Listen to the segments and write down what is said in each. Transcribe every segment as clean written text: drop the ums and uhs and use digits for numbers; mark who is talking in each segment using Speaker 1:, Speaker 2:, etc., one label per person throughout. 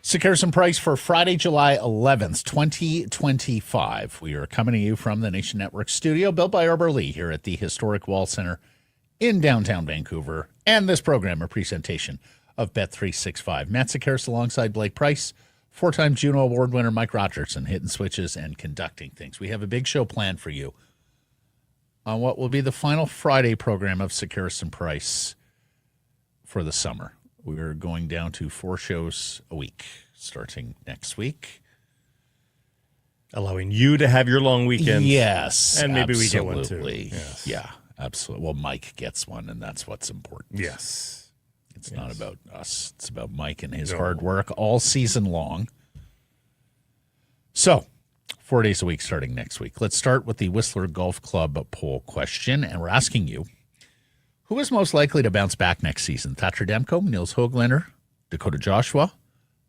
Speaker 1: Sekeres & Price for Friday, July 11th, 2025. We are coming to you from the Nation Network studio, built by Arbor Lee here at the Historic Wall Center in downtown Vancouver. And this program, a presentation of Bet365. Matt Sekeres alongside Blake Price, four-time Juno Award winner Mike Rogerson, hitting switches and conducting things. We have a big show planned for you on what will be the final Friday program of Sekeres & Price for the summer. We're going down to 4 shows a week starting next week.
Speaker 2: Allowing you to have your long weekends.
Speaker 1: Yes.
Speaker 2: And maybe
Speaker 1: absolutely.
Speaker 2: we get one too. Yes.
Speaker 1: Yeah, absolutely. Well, Mike gets one, and that's what's important.
Speaker 2: Yes.
Speaker 1: It's not about us. It's about Mike and his hard work all season long. So, 4 days a week starting next week. Let's start with the Whistler Golf Club poll question, and we're asking you, who is most likely to bounce back next season? Thatcher Demko, Nils Höglander, Dakota Joshua,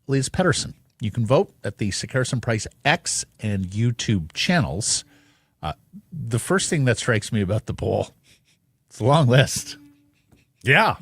Speaker 1: Elias Pettersson. You can vote at the Sekeres & Price X and YouTube channels. The first thing that strikes me about the poll, it's a long list.
Speaker 2: Yeah.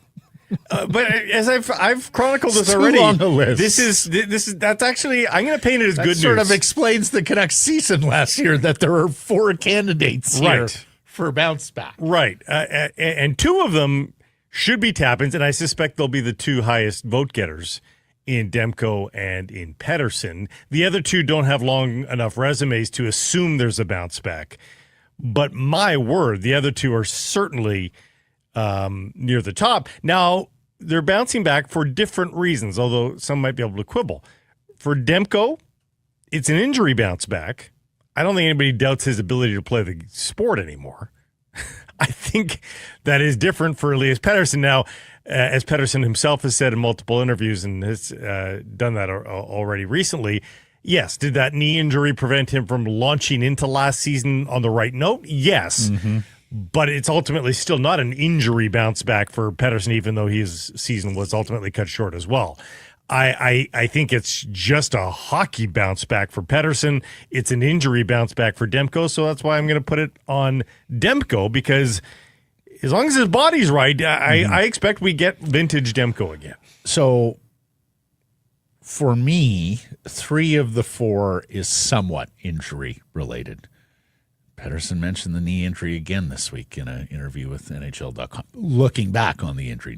Speaker 2: But as I've chronicled this
Speaker 1: It's too
Speaker 2: already,
Speaker 1: long a list.
Speaker 2: That's actually, I'm going to paint it as
Speaker 1: That
Speaker 2: good
Speaker 1: sort
Speaker 2: news.
Speaker 1: of explains the Canucks season last year, that there are 4 candidates here for bounce back.
Speaker 2: Right. And 2 of them should be tap-ins, and I suspect they'll be the 2 highest vote getters in Demko and in Pettersson. The other 2 don't have long enough resumes to assume there's a bounce back. But my word, the other 2 are certainly near the top. Now, they're bouncing back for different reasons, although some might be able to quibble. For Demko, it's an injury bounce back. I don't think anybody doubts his ability to play the sport anymore. I think that is different for Elias Pettersson. Now, as Pettersson himself has said in multiple interviews and has done that already recently, yes, did that knee injury prevent him from launching into last season on the right note? Yes. Mm-hmm. But it's ultimately still not an injury bounce back for Pettersson, even though his season was ultimately cut short as well. I think it's just a hockey bounce back for Pettersson. It's an injury bounce back for Demko, so that's why I'm going to put it on Demko, because as long as his body's right, I expect we get vintage Demko again.
Speaker 1: So for me, 3 of the 4 is somewhat injury related. Pettersson mentioned the knee injury again this week in an interview with NHL.com, looking back on the injury.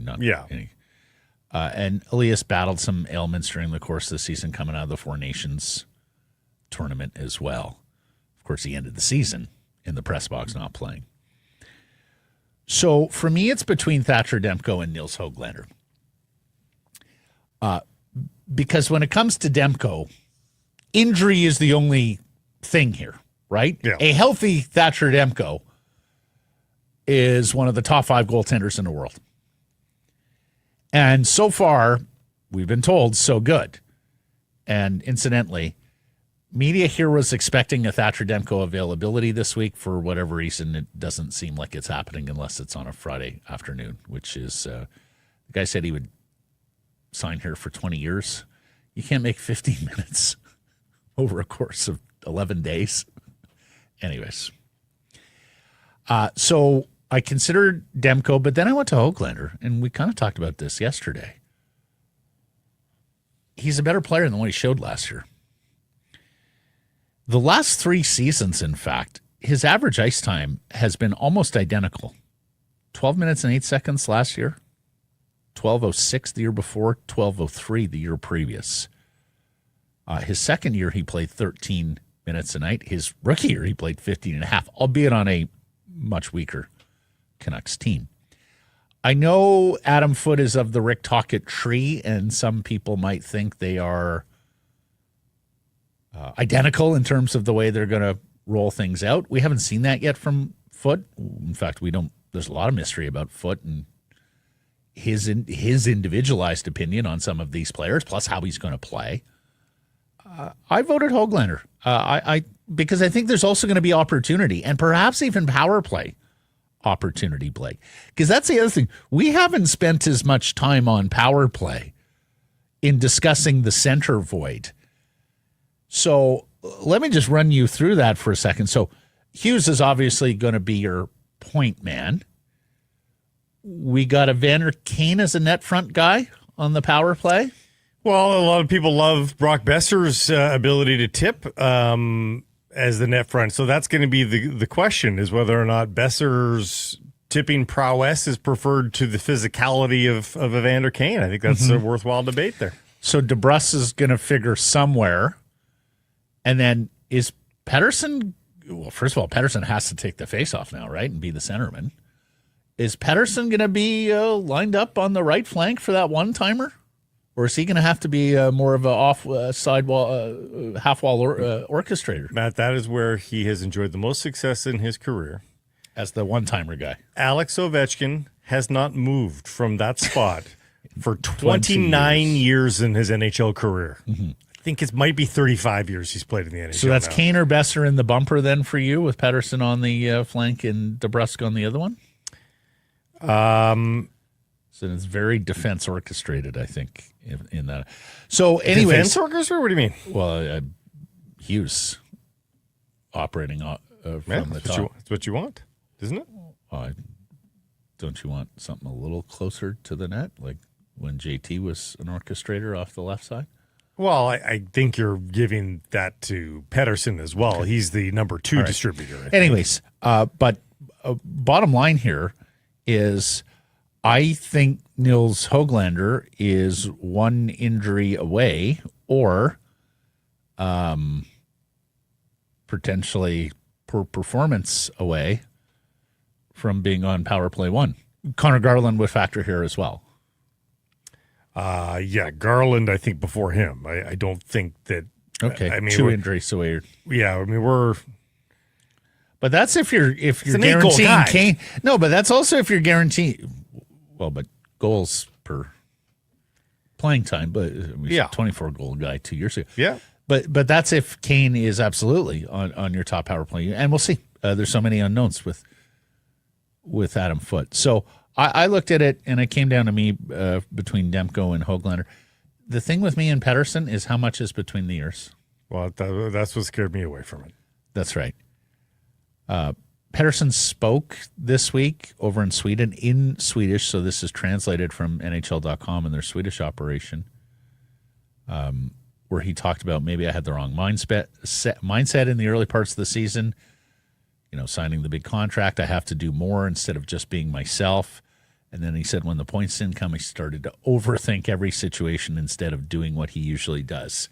Speaker 1: And Elias battled some ailments during the course of the season coming out of the Four Nations tournament as well. Of course, he ended the season in the press box not playing. So for me, it's between Thatcher Demko and Nils Höglander. Because when it comes to Demko, injury is the only thing here, right?
Speaker 2: Yeah.
Speaker 1: A healthy Thatcher Demko is one of the top 5 goaltenders in the world. And so far, we've been told, so good. And incidentally, media here was expecting a Thatcher Demko availability this week. For whatever reason, it doesn't seem like it's happening unless it's on a Friday afternoon, which is, the guy said he would sign here for 20 years. You can't make 15 minutes over a course of 11 days. Anyways. So I considered Demko, but then I went to Höglander, and we kind of talked about this yesterday. He's a better player than what he showed last year. The last 3 seasons, in fact, his average ice time has been almost identical. 12 minutes and 8 seconds last year, 12:06 the year before, 12:03 the year previous. His second year, he played 13 minutes a night. His rookie year, he played 15 and a half, albeit on a much weaker Canucks team. I know Adam Foote is of the Rick Tocchet tree, and some people might think they are identical in terms of the way they're going to roll things out. We haven't seen that yet from Foote. In fact, we don't. There's a lot of mystery about Foote and his individualized opinion on some of these players, plus how he's going to play. I voted Höglander. I because I think there's also going to be opportunity and perhaps even power play opportunity, Blake. Because that's the other thing. We haven't spent as much time on power play in discussing the center void. So let me just run you through that for a second. So Hughes is obviously going to be your point man. We got Evander Kane as a net front guy on the power play.
Speaker 2: Well, a lot of people love Brock Besser's ability to tip as the net front. So that's going to be the question, is whether or not Besser's tipping prowess is preferred to the physicality of Evander Kane. I think that's a worthwhile debate there.
Speaker 1: So DeBrusk is going to figure somewhere. And then is Pettersson, well, first of all, Pettersson has to take the faceoff now, right, and be the centerman. Is Pettersson going to be lined up on the right flank for that one-timer? Or is he going to have to be more of a off-sidewall, half-wall orchestrator?
Speaker 2: Matt, that is where he has enjoyed the most success in his career.
Speaker 1: As the one-timer guy.
Speaker 2: Alex Ovechkin has not moved from that spot for 29 years in his NHL career. Mm-hmm. I think it might be 35 years he's played in the NHL.
Speaker 1: So that's
Speaker 2: now.
Speaker 1: Kane or Besser in the bumper then for you, with Pettersson on the flank and DeBrusk on the other one? So it's very defense orchestrated, I think, in that. So anyways.
Speaker 2: Defense orchestrated? What do you mean?
Speaker 1: Well, Hughes operating from the top.
Speaker 2: That's what you want, isn't it?
Speaker 1: Don't you want something a little closer to the net, like when JT was an orchestrator off the left side?
Speaker 2: Well, I think you're giving that to Pettersson as well. Okay. He's the number 2 distributor.
Speaker 1: Anyways, but bottom line here is I think Nils Höglander is one injury away or potentially poor performance away from being on power play 1. Connor Garland would factor here as well.
Speaker 2: Garland, I think before him. I don't think that.
Speaker 1: Okay,
Speaker 2: I mean,
Speaker 1: 2 injuries away.
Speaker 2: Yeah, I mean we're.
Speaker 1: But that's if you're guaranteeing Kane. No, but that's also if you're guaranteeing. Well, but goals per playing time. But he's a 24-goal guy 2 years ago.
Speaker 2: Yeah.
Speaker 1: But that's if Kane is absolutely on your top power play, and we'll see. There's so many unknowns with Adam Foote. So I looked at it, and it came down to me between Demko and Höglander. The thing with me and Pettersson is how much is between the ears.
Speaker 2: Well, that's what scared me away from it.
Speaker 1: That's right. Pettersson spoke this week over in Sweden in Swedish, so this is translated from NHL.com and their Swedish operation, where he talked about maybe I had the wrong mindset in the early parts of the season. Signing the big contract, I have to do more instead of just being myself. And then he said when the points didn't come, he started to overthink every situation instead of doing what he usually does.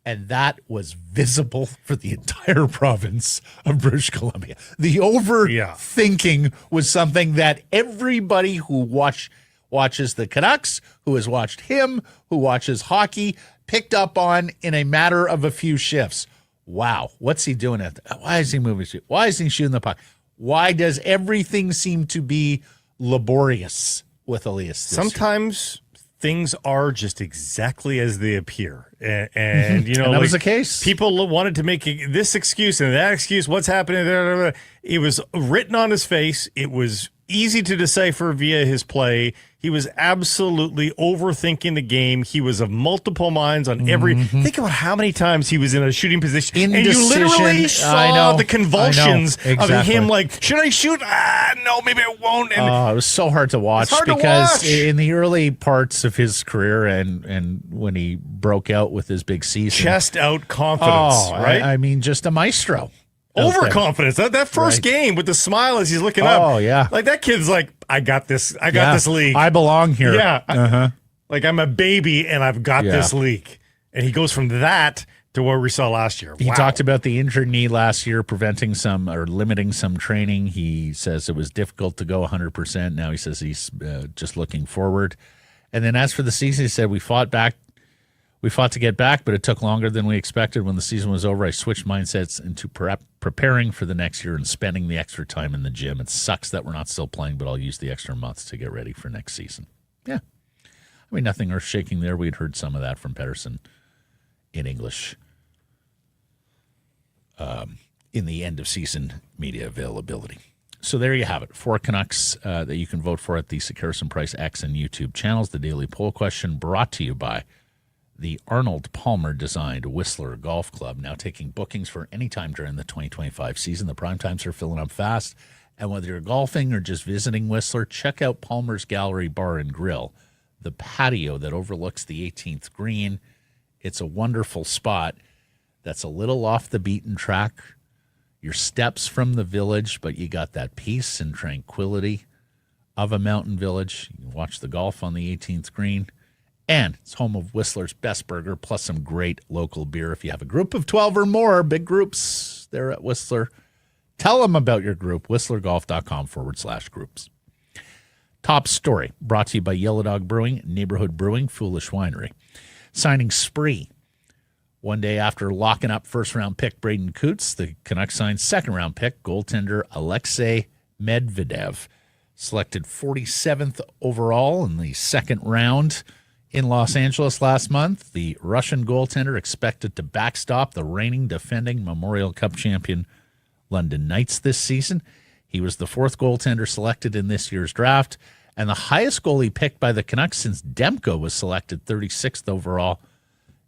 Speaker 1: And that was visible for the entire province of British Columbia. The overthinking was something that everybody who watches the Canucks, who has watched him, who watches hockey, picked up on in a matter of a few shifts. Wow, what's he doing at that? Why is he moving? Why is he shooting the puck? Why does everything seem to be laborious with Elias?
Speaker 2: Sometimes things are just exactly as they appear. And
Speaker 1: and that was the case.
Speaker 2: People wanted to make this excuse and that excuse. What's happening there? It was written on his face. It was easy to decipher via his play. He was absolutely overthinking the game. He was of multiple minds on every. Think about how many times he was in a shooting position, and you literally saw the convulsions of him. Like, should I shoot? No, maybe I won't. And
Speaker 1: it was so hard to watch because in the early parts of his career and when he broke out with his big season,
Speaker 2: chest out confidence, right?
Speaker 1: I mean, just a maestro.
Speaker 2: Overconfidence. That first game with the smile as he's looking up.
Speaker 1: Oh, yeah.
Speaker 2: Like that kid's like, I got this. I got this league.
Speaker 1: I belong here.
Speaker 2: Yeah. Like I'm a baby and I've got this league. And he goes from that to what we saw last year.
Speaker 1: He talked about the injured knee last year, preventing some or limiting some training. He says it was difficult to go 100%. Now he says he's just looking forward. And then as for the season, he said, we fought to get back, but it took longer than we expected. When the season was over, I switched mindsets into preparing for the next year and spending the extra time in the gym. It sucks that we're not still playing, but I'll use the extra months to get ready for next season. Yeah. I mean, nothing earth-shaking there. We'd heard some of that from Pettersson in English. in the end of season media availability. So there you have it. 4 Canucks that you can vote for at the Sekeres Price X and YouTube channels. The daily poll question brought to you by the Arnold Palmer designed Whistler Golf Club, now taking bookings for any time during the 2025 season. The prime times are filling up fast. And whether you're golfing or just visiting Whistler, check out Palmer's Gallery Bar and Grill, the patio that overlooks the 18th green. It's a wonderful spot that's a little off the beaten track. Your steps from the village, but you got that peace and tranquility of a mountain village. You can watch the golf on the 18th green. And it's home of Whistler's best burger, plus some great local beer. If you have a group of 12 or more, big groups there at Whistler, tell them about your group, whistlergolf.com/groups. Top story brought to you by Yellow Dog Brewing, Neighborhood Brewing, Foolish Winery. Signing spree. One day after locking up first-round pick Braden Coots, the Canucks signed second-round pick goaltender Aleksei Medvedev, selected 47th overall in the second round in Los Angeles last month. The Russian goaltender expected to backstop the reigning defending Memorial Cup champion London Knights this season. He was the 4th goaltender selected in this year's draft and the highest goalie picked by the Canucks since Demko was selected 36th overall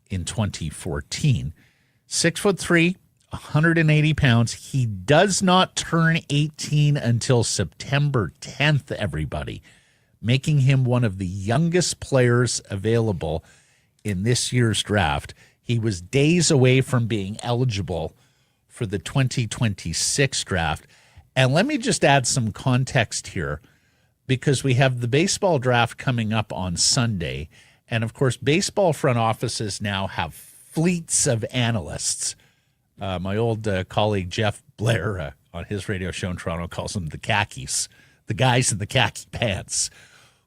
Speaker 1: in 2014. 6'3", 180 pounds. He does not turn 18 until September 10th, everybody, making him one of the youngest players available in this year's draft. He was days away from being eligible for the 2026 draft. And let me just add some context here, because we have the baseball draft coming up on Sunday. And, of course, baseball front offices now have fleets of analysts. My old colleague Jeff Blair on his radio show in Toronto calls them the khakis, the guys in the khaki pants,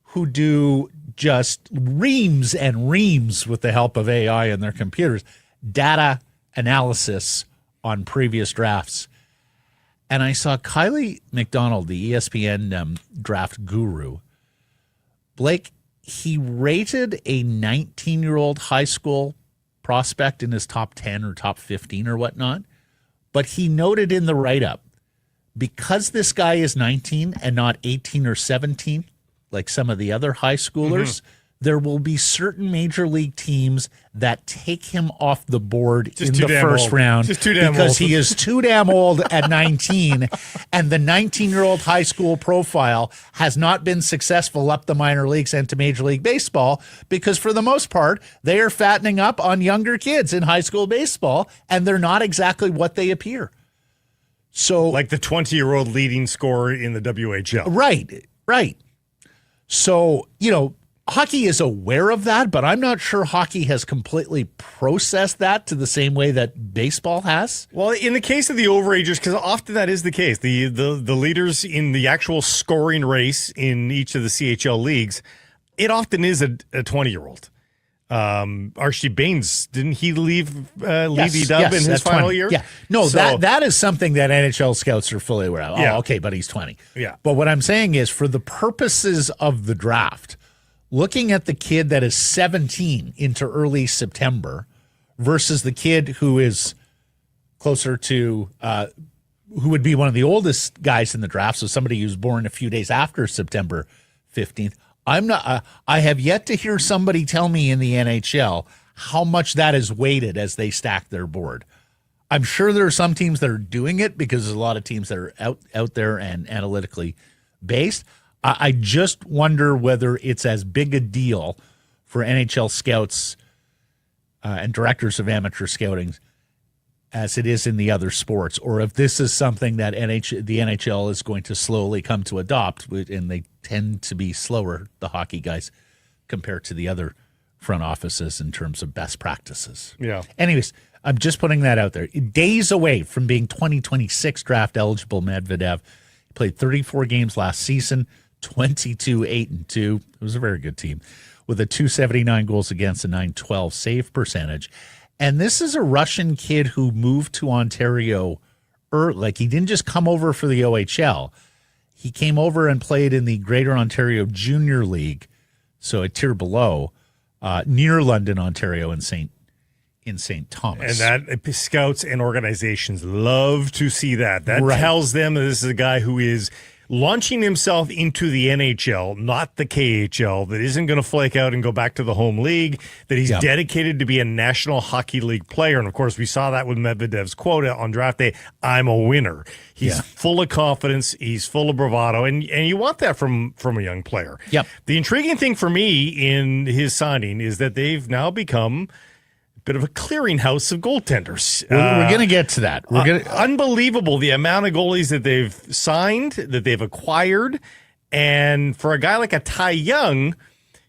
Speaker 1: who do just reams and reams with the help of AI and their computers, data analysis on previous drafts. And I saw Kylie McDonald, the ESPN draft guru. Blake, he rated a 19-year-old high school prospect in his top 10 or top 15 or whatnot. But he noted in the write-up, because this guy is 19 and not 18 or 17, like some of the other high schoolers, there will be certain major league teams that take him off the board in the first round because he is too damn old at 19, and the 19-year-old high school profile has not been successful up the minor leagues and to Major League Baseball because, for the most part, they are fattening up on younger kids in high school baseball, and they're not exactly what they appear. So,
Speaker 2: like the 20-year-old leading scorer in the WHL.
Speaker 1: Right. So, hockey is aware of that, but I'm not sure hockey has completely processed that to the same way that baseball has.
Speaker 2: Well, in the case of the overagers, because often that is the case, the leaders in the actual scoring race in each of the CHL leagues, it often is a 20-year-old. Archie Baines, didn't he leave the dub in his final
Speaker 1: 20.
Speaker 2: year?
Speaker 1: Yeah. No, so, that is something that NHL scouts are fully aware of.
Speaker 2: Yeah.
Speaker 1: Oh, okay, but he's 20.
Speaker 2: Yeah.
Speaker 1: But what I'm saying is, for the purposes of the draft, looking at the kid that is 17 into early September versus the kid who is closer to, who would be one of the oldest guys in the draft, so somebody who's born a few days after September 15th, I have yet to hear somebody tell me in the NHL how much that is weighted as they stack their board. I'm sure there are some teams that are doing it because there's a lot of teams that are out there and analytically based. I just wonder whether it's as big a deal for NHL scouts and directors of amateur scouting as it is in the other sports, or if this is something that the NHL is going to slowly come to adopt, and they tend to be slower, the hockey guys, compared to the other front offices in terms of best practices.
Speaker 2: Yeah.
Speaker 1: Anyways, I'm just putting that out there. Days away from being 2026 draft eligible, Medvedev played 34 games last season, 22-8-2. It was a very good team with a 279 goals against, a 912 save percentage. And this is a Russian kid who moved to Ontario early. Like, he didn't just come over for the OHL. He came over and played in the Greater Ontario Junior League, so a tier below, near London, Ontario, and St. in St. Thomas.
Speaker 2: And that scouts and organizations love to see that. That
Speaker 1: Right.
Speaker 2: tells them that this is a guy who is launching himself into the NHL, not the KHL, that isn't going to flake out and go back to the home league, that he's dedicated to be a National Hockey League player. And, of course, we saw that with Medvedev's quote on draft day, I'm a winner. He's full of confidence. He's full of bravado. And you want that from a young player.
Speaker 1: Yep.
Speaker 2: The intriguing thing for me in his signing is that they've now become bit of a clearinghouse of goaltenders.
Speaker 1: We're going to get to that.
Speaker 2: Unbelievable the amount of goalies that they've signed, that they've acquired. And for a guy like a Ty Young,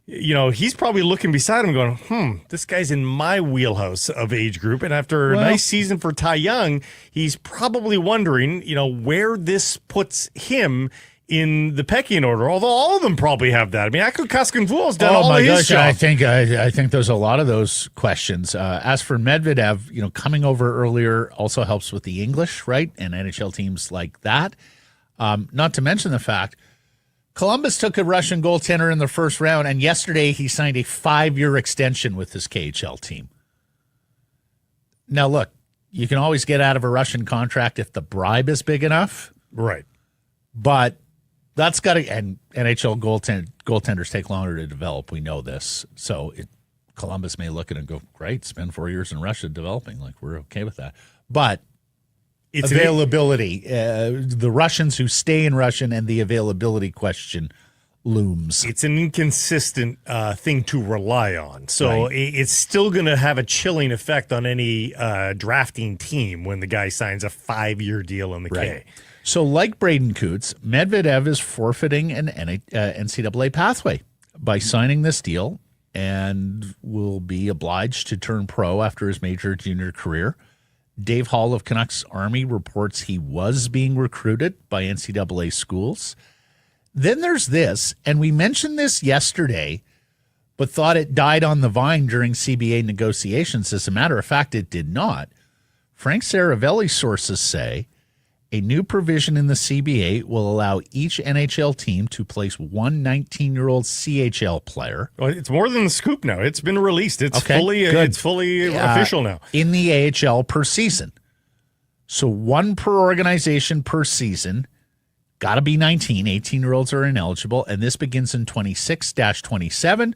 Speaker 2: he's probably looking beside him going, this guy's in my wheelhouse of age group. And after a nice season for Ty Young, he's probably wondering, where this puts him in the pecking order, although all of them probably have that. I mean, Aku Kaskinvuol's done all of his job.
Speaker 1: I think there's a lot of those questions. As for Medvedev, coming over earlier also helps with the English, right? And NHL teams like that. Not to mention the fact Columbus took a Russian goaltender in the first round, and yesterday he signed a 5-year extension with his KHL team. Now, look, you can always get out of a Russian contract if the bribe is big enough.
Speaker 2: Right.
Speaker 1: But that's got to, and NHL goaltenders take longer to develop. We know this. So Columbus may look at it and go, great, spend 4 years in Russia developing. Like, we're okay with that. But it's availability. The Russians who stay in Russian and the availability question looms.
Speaker 2: It's an inconsistent thing to rely on. So it's still going to have a chilling effect on any drafting team when the guy signs a 5-year deal in the K.
Speaker 1: So like Braden Coots, Medvedev is forfeiting an NCAA pathway by signing this deal and will be obliged to turn pro after his major junior career. Dave Hall of Canucks Army reports he was being recruited by NCAA schools. Then there's this, and we mentioned this yesterday, but thought it died on the vine during CBA negotiations. As a matter of fact, it did not. Frank Saravelli sources say a new provision in the CBA will allow each NHL team to place one 19-year-old CHL player.
Speaker 2: Well, it's more than the scoop now. It's been released. It's fully official now.
Speaker 1: In the AHL per season. So one per organization per season. Got to be 19. 18-year-olds are ineligible, and this begins in 26-27.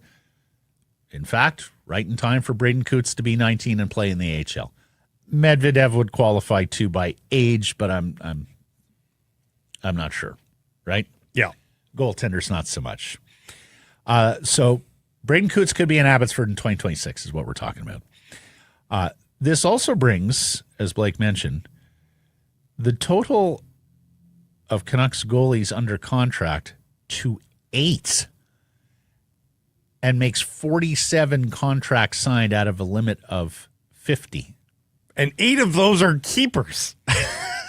Speaker 1: In fact, right in time for Braden Coots to be 19 and play in the AHL. Medvedev would qualify too by age, but I'm not sure, right?
Speaker 2: Yeah.
Speaker 1: Goaltenders, not so much. So Braden Coots could be in Abbotsford in 2026 is what we're talking about. This also brings, as Blake mentioned, the total of Canucks goalies under contract to 8 and makes 47 contracts signed out of a limit of 50.
Speaker 2: And 8 of those are keepers.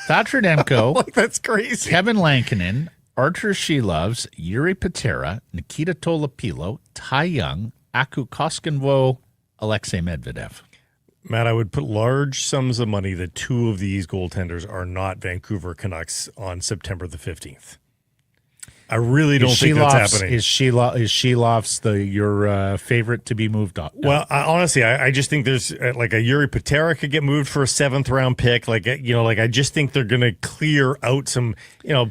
Speaker 1: Thatcher Demko.
Speaker 2: That's crazy.
Speaker 1: Kevin Lankinen, Artur Shelovs, Yuri Patera, Nikita Tolopilo, Ty Young, Aku Koskinvo, Aleksei Medvedev.
Speaker 2: Matt, I would put large sums of money that 2 of these goaltenders are not Vancouver Canucks on September the 15th. I really don't think that's happening.
Speaker 1: Is Shelovs your favorite to be moved on? No.
Speaker 2: Well, honestly, I just think there's like a Yuri Patera could get moved for a 7th round pick. I just think they're going to clear out some.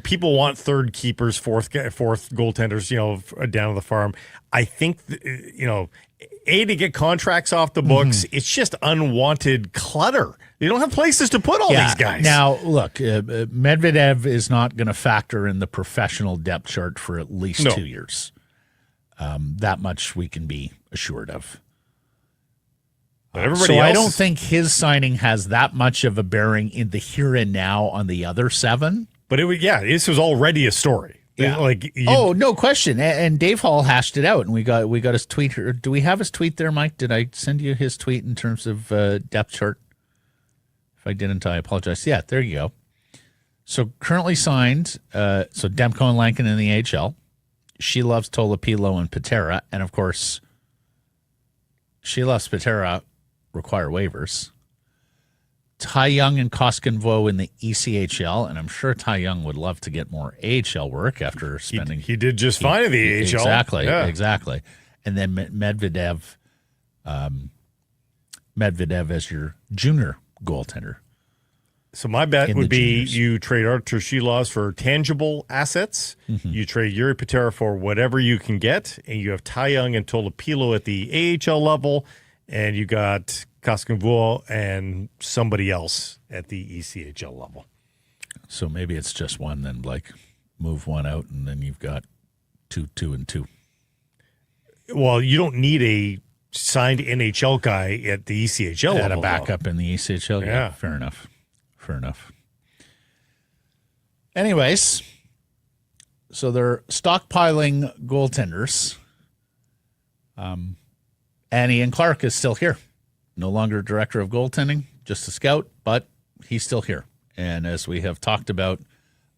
Speaker 2: People want third keepers, fourth goaltenders. Down to the farm. I think to get contracts off the books. It's just unwanted clutter. You don't have places to put all these guys.
Speaker 1: Now, look, Medvedev is not going to factor in the professional depth chart for at least 2 years. That much we can be assured of.
Speaker 2: But everybody else,
Speaker 1: I don't think his signing has that much of a bearing in the here and now on the other 7.
Speaker 2: But this was already a story.
Speaker 1: Yeah. No question. And Dave Hall hashed it out, and we got his tweet. Do we have his tweet there, Mike? Did I send you his tweet in terms of depth chart? If I didn't, I apologize. Yeah, there you go. So currently signed, Demko and Lankin in the AHL. She loves Tolopilo and Patera, and of course, she loves Patera require waivers. Ty Young and Koskinvo in the ECHL, and I'm sure Ty Young would love to get more AHL work after spending.
Speaker 2: He did just fine in the AHL.
Speaker 1: Exactly. And then Medvedev Medvedev as your junior goaltender.
Speaker 2: So my bet would be
Speaker 1: juniors.
Speaker 2: you trade Artur Shilovs for tangible assets.
Speaker 1: Mm-hmm.
Speaker 2: You trade Yuri Patera for whatever you can get, and you have Ty Young and Tolopilo at the AHL level, and you got Koskinen and somebody else at the ECHL level.
Speaker 1: So maybe it's just one, then Blake. Move one out, and then you've got 2, 2, and 2.
Speaker 2: Well, you don't need a signed NHL guy at the ECHL level.
Speaker 1: Had a backup in the ECHL.
Speaker 2: Yeah.
Speaker 1: Fair enough. Fair enough. Anyways, so they're stockpiling goaltenders. Ian Clark is still here. No longer director of goaltending, just a scout, but he's still here. And as we have talked about,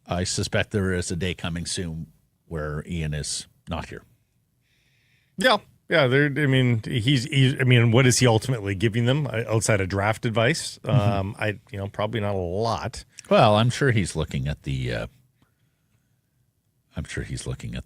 Speaker 1: I suspect there is a day coming soon where Ian is not here.
Speaker 2: Yeah. Yeah, what is he ultimately giving them outside of draft advice? Probably not a lot.
Speaker 1: Well, I'm sure he's looking at the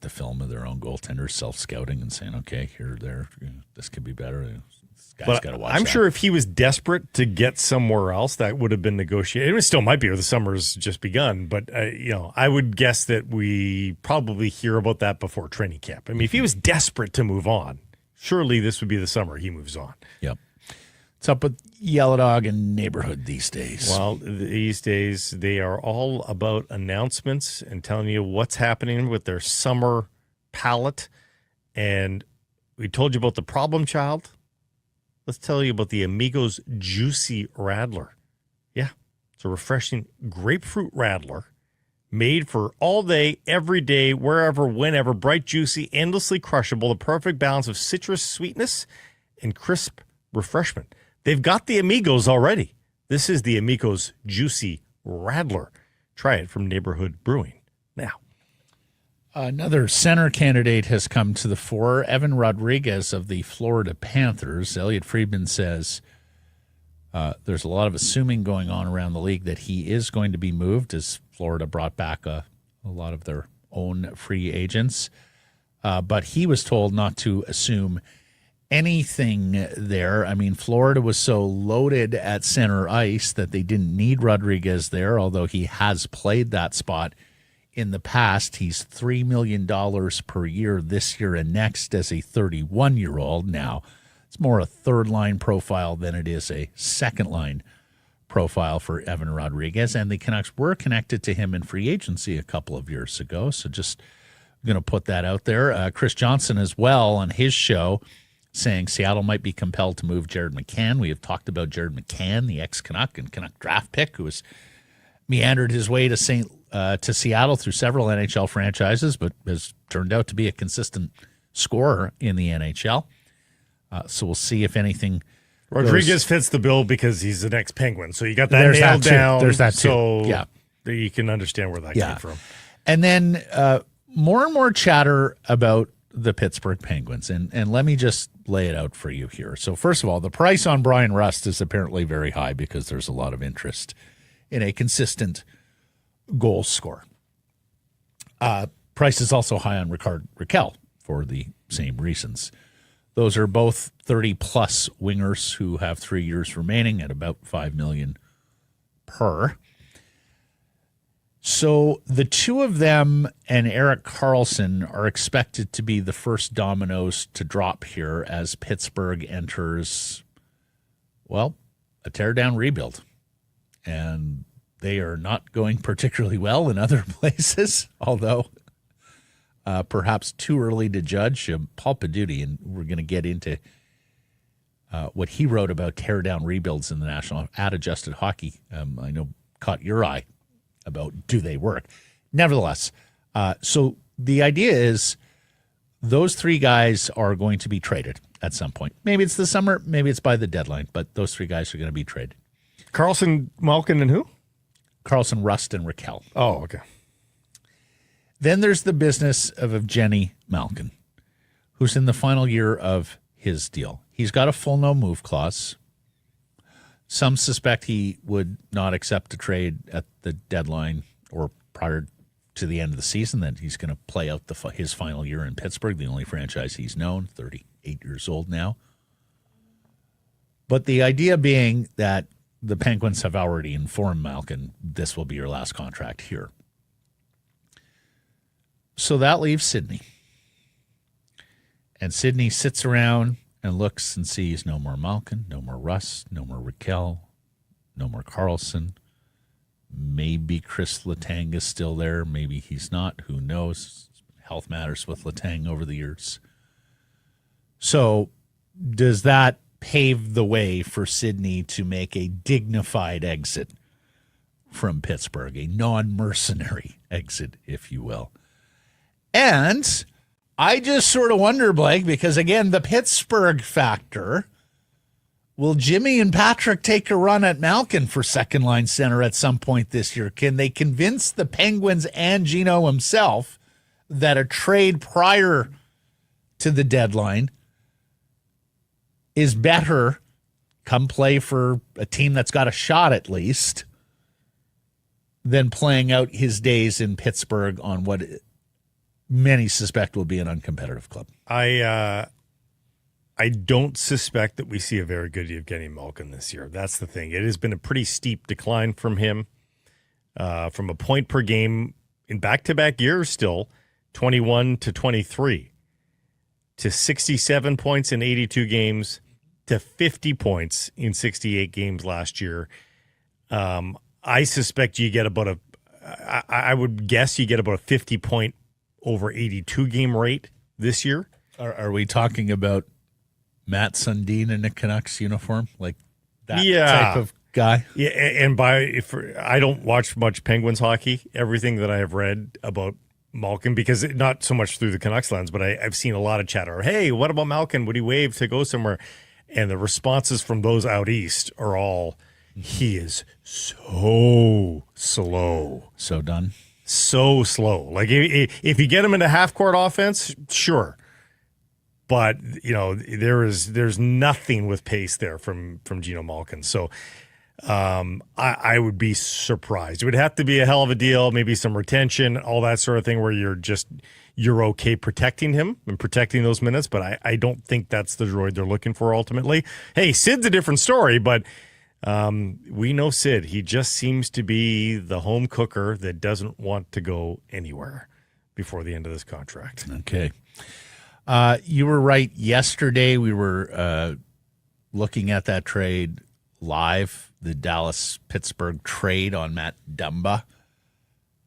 Speaker 1: film of their own goaltenders, self-scouting, and saying, "Okay, here, there, this could be better. This guy's got to watch."
Speaker 2: I'm sure if he was desperate to get somewhere else, that would have been negotiated. It still might be, or the summer's just begun. But I would guess that we probably hear about that before training camp. I mean, if he was desperate to move on, surely this would be the summer he moves on.
Speaker 1: Yep. What's up with Yellow Dog and neighborhood these days?
Speaker 2: Well, these days they are all about announcements and telling you what's happening with their summer palette. And we told you about the problem child. Let's tell you about the Amigos Juicy Radler. Yeah, it's a refreshing grapefruit radler made for all day, every day, wherever, whenever, bright, juicy, endlessly crushable, the perfect balance of citrus sweetness and crisp refreshment. They've got the Amigos already. This is the Amigos Juicy Radler. Try it from Neighborhood Brewing now.
Speaker 1: Another center candidate has come to the fore, Evan Rodriguez of the Florida Panthers. Elliot Friedman says there's a lot of assuming going on around the league that he is going to be moved as Florida brought back a lot of their own free agents. But he was told not to assume anything there. I mean, Florida was so loaded at center ice that they didn't need Rodriguez there, although he has played that spot in the past. He's $3 million per year this year and next as a 31-year-old. Now, it's more a third-line profile than it is a second-line profile for Evan Rodriguez, and the Canucks were connected to him in free agency a couple of years ago, so just going to put that out there. Chris Johnson as well on his show saying Seattle might be compelled to move Jared McCann. We have talked about Jared McCann, the ex-Canuck and Canuck draft pick, who has meandered his way to Seattle through several NHL franchises, but has turned out to be a consistent scorer in the NHL. So we'll see if anything.
Speaker 2: Rodriguez fits the bill because he's an ex-Penguin, so you got that
Speaker 1: There's
Speaker 2: nailed
Speaker 1: that too.
Speaker 2: down.
Speaker 1: There's that too.
Speaker 2: So
Speaker 1: Yeah.
Speaker 2: You can understand where that came from.
Speaker 1: And then more and more chatter about the Pittsburgh Penguins. And let me just lay it out for you here. So first of all, the price on Brian Rust is apparently very high because there's a lot of interest in a consistent goal scorer. Price is also high on Rickard Rakell for the same reasons. Those are both 30-plus wingers who have 3 years remaining at about $5 million per. So the two of them and Erik Karlsson are expected to be the first dominoes to drop here as Pittsburgh enters, well, a tear-down rebuild. And they are not going particularly well in other places, although perhaps too early to judge. Paul Paduti, and we're going to get into what he wrote about tear-down rebuilds in the National Adjusted Hockey, I know caught your eye about do they work. Nevertheless, so the idea is those three guys are going to be traded at some point. Maybe it's the summer, maybe it's by the deadline, but those three guys are going to be traded.
Speaker 2: Karlsson, Malkin, and who?
Speaker 1: Karlsson, Rust, and Rakell.
Speaker 2: Oh, okay.
Speaker 1: Then there's the business of Evgeny Malkin, who's in the final year of his deal. He's got a full no-move clause. Some suspect he would not accept a trade at the deadline or prior to the end of the season, that he's going to play out his final year in Pittsburgh, the only franchise he's known, 38 years old now. But the idea being that the Penguins have already informed Malkin this will be your last contract here. So that leaves Sidney. And Sidney sits around and looks and sees no more Malkin, no more Russ, no more Raquel, no more Carlson. Maybe Chris Letang is still there. Maybe he's not. Who knows? Health matters with Letang over the years. So does that pave the way for Sidney to make a dignified exit from Pittsburgh, a non-mercenary exit, if you will? And I just sort of wonder, Blake, because, again, the Pittsburgh factor, will Jimmy and Patrick take a run at Malkin for second-line center at some point this year? Can they convince the Penguins and Gino himself that a trade prior to the deadline is better, come play for a team that's got a shot at least, than playing out his days in Pittsburgh on what many suspect will be an uncompetitive club?
Speaker 2: I don't suspect that we see a very good Evgeny Malkin this year. That's the thing. It has been a pretty steep decline from him, from a point per game in back-to-back years still, 21 to 23, to 67 points in 82 games, to 50 points in 68 games last year. I suspect you get about I would guess you get about a 50-point over 82 game rate this year.
Speaker 1: Are we talking about Matt Sundin in a Canucks uniform, like that type of guy?
Speaker 2: Yeah, and I don't watch much Penguins hockey. Everything that I have read about Malkin, because not so much through the Canucks lens, but I've seen a lot of chatter. Hey, what about Malkin? Would he waive to go somewhere? And the responses from those out east are all, he is so slow.
Speaker 1: So done.
Speaker 2: So slow. Like if you get him into half-court offense, sure. But, there's nothing with pace there from Gino Malkin. So I would be surprised. It would have to be a hell of a deal, maybe some retention, all that sort of thing, where you're okay protecting him and protecting those minutes. But I don't think that's the droid they're looking for ultimately. Hey, Sid's a different story, but we know Sid. He just seems to be the home cooker that doesn't want to go anywhere before the end of this contract.
Speaker 1: Okay. You were right. Yesterday we were looking at that trade live, the Dallas-Pittsburgh trade on Matt Dumba.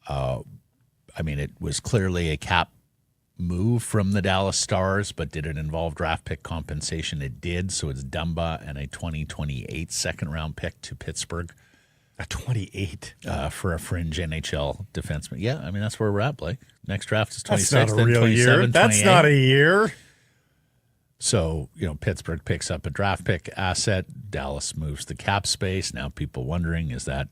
Speaker 1: It was clearly a cap move from the Dallas Stars, but did it involve draft pick compensation? It did. So it's Dumba and a 2028 second-round pick to Pittsburgh.
Speaker 2: A 28?
Speaker 1: For a fringe NHL defenseman. Yeah, that's where we're at, Blake. Next draft is 26.
Speaker 2: That's not a real year. That's
Speaker 1: 28.
Speaker 2: not a year.
Speaker 1: So, Pittsburgh picks up a draft pick asset. Dallas moves the cap space. Now people wondering, is that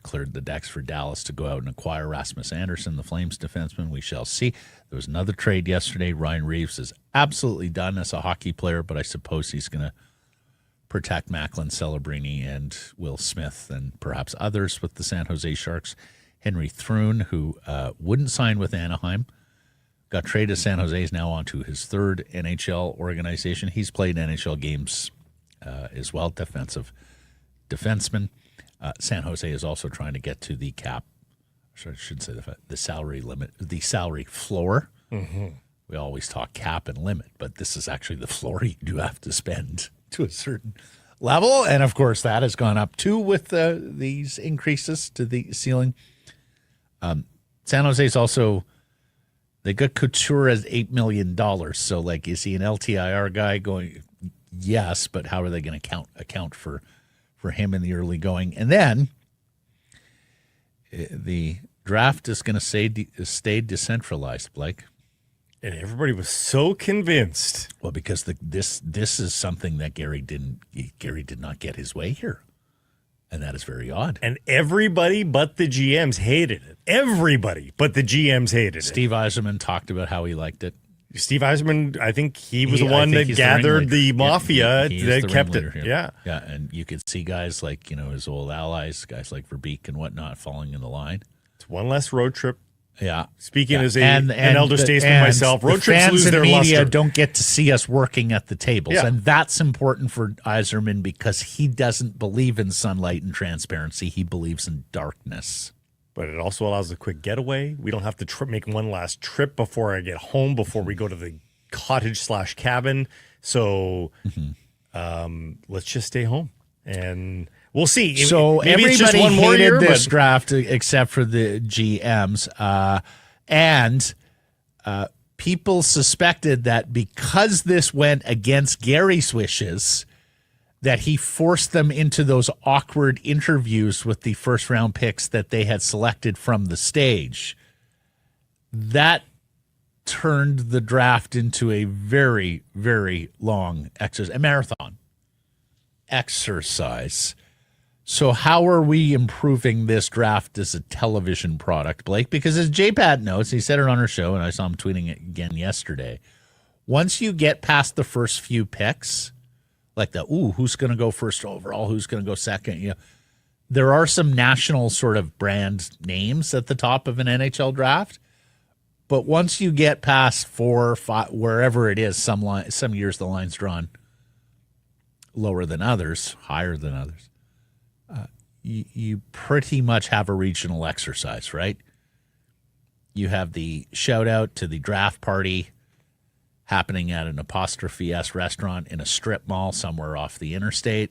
Speaker 1: cleared the decks for Dallas to go out and acquire Rasmus Andersson, the Flames defenseman? We shall see. There was another trade yesterday. Ryan Reeves is absolutely done as a hockey player, but I suppose he's going to protect Macklin, Celebrini, and Will Smith, and perhaps others with the San Jose Sharks. Henry Thrun, who wouldn't sign with Anaheim, got traded to San Jose, is now on to his third NHL organization. He's played NHL games as well, defensive defenseman. San Jose is also trying to get to the cap, I should say the salary limit, the salary floor. Mm-hmm. We always talk cap and limit, but this is actually the floor you do have to spend to a certain level. And, of course, that has gone up, too, with these increases to the ceiling. San Jose's also, they got Couture as $8 million. So, is he an LTIR guy going? Yes, but how are they going to account for him in the early going? And then the draft is going to stay decentralized, Blake.
Speaker 2: And everybody was so convinced.
Speaker 1: Well, because this is something that Gary did not get his way here. And that is very odd.
Speaker 2: And everybody but the GMs hated it. Everybody but the GMs hated it.
Speaker 1: Steve Yzerman talked about how he liked it.
Speaker 2: Steve Yzerman, I think he was the one that gathered the mafia that kept it.
Speaker 1: Here.
Speaker 2: Yeah.
Speaker 1: Yeah, and you could see guys like, his old allies, guys like Verbeek and whatnot, falling in the line.
Speaker 2: It's one less road trip
Speaker 1: Yeah.
Speaker 2: Speaking as an elder statesman myself, road trips lose their
Speaker 1: media
Speaker 2: luster.
Speaker 1: don't get to see us working at the tables.
Speaker 2: Yeah.
Speaker 1: And that's important for Yzerman because he doesn't believe in sunlight and transparency. He believes in darkness.
Speaker 2: But it also allows a quick getaway. We don't have to make one last trip before I get home, before we go to the cottage/cabin. So let's just stay home. And we'll see.
Speaker 1: So
Speaker 2: maybe
Speaker 1: everybody
Speaker 2: it's just one more
Speaker 1: hated
Speaker 2: year,
Speaker 1: this
Speaker 2: but
Speaker 1: draft except for the GMs. And people suspected that because this went against Gary's wishes, that he forced them into those awkward interviews with the first-round picks that they had selected from the stage. That turned the draft into a very, very long exercise, a marathon exercise. So how are we improving this draft as a television product, Blake? Because as J-Pat notes, he said it on our show, and I saw him tweeting it again yesterday, once you get past the first few picks, like who's going to go first overall, who's going to go second, there are some national sort of brand names at the top of an NHL draft. But once you get past 4 or 5, wherever it is, some years the line's drawn lower than others, higher than others. You pretty much have a regional exercise, right? You have the shout out to the draft party happening at an apostrophe S restaurant in a strip mall somewhere off the interstate.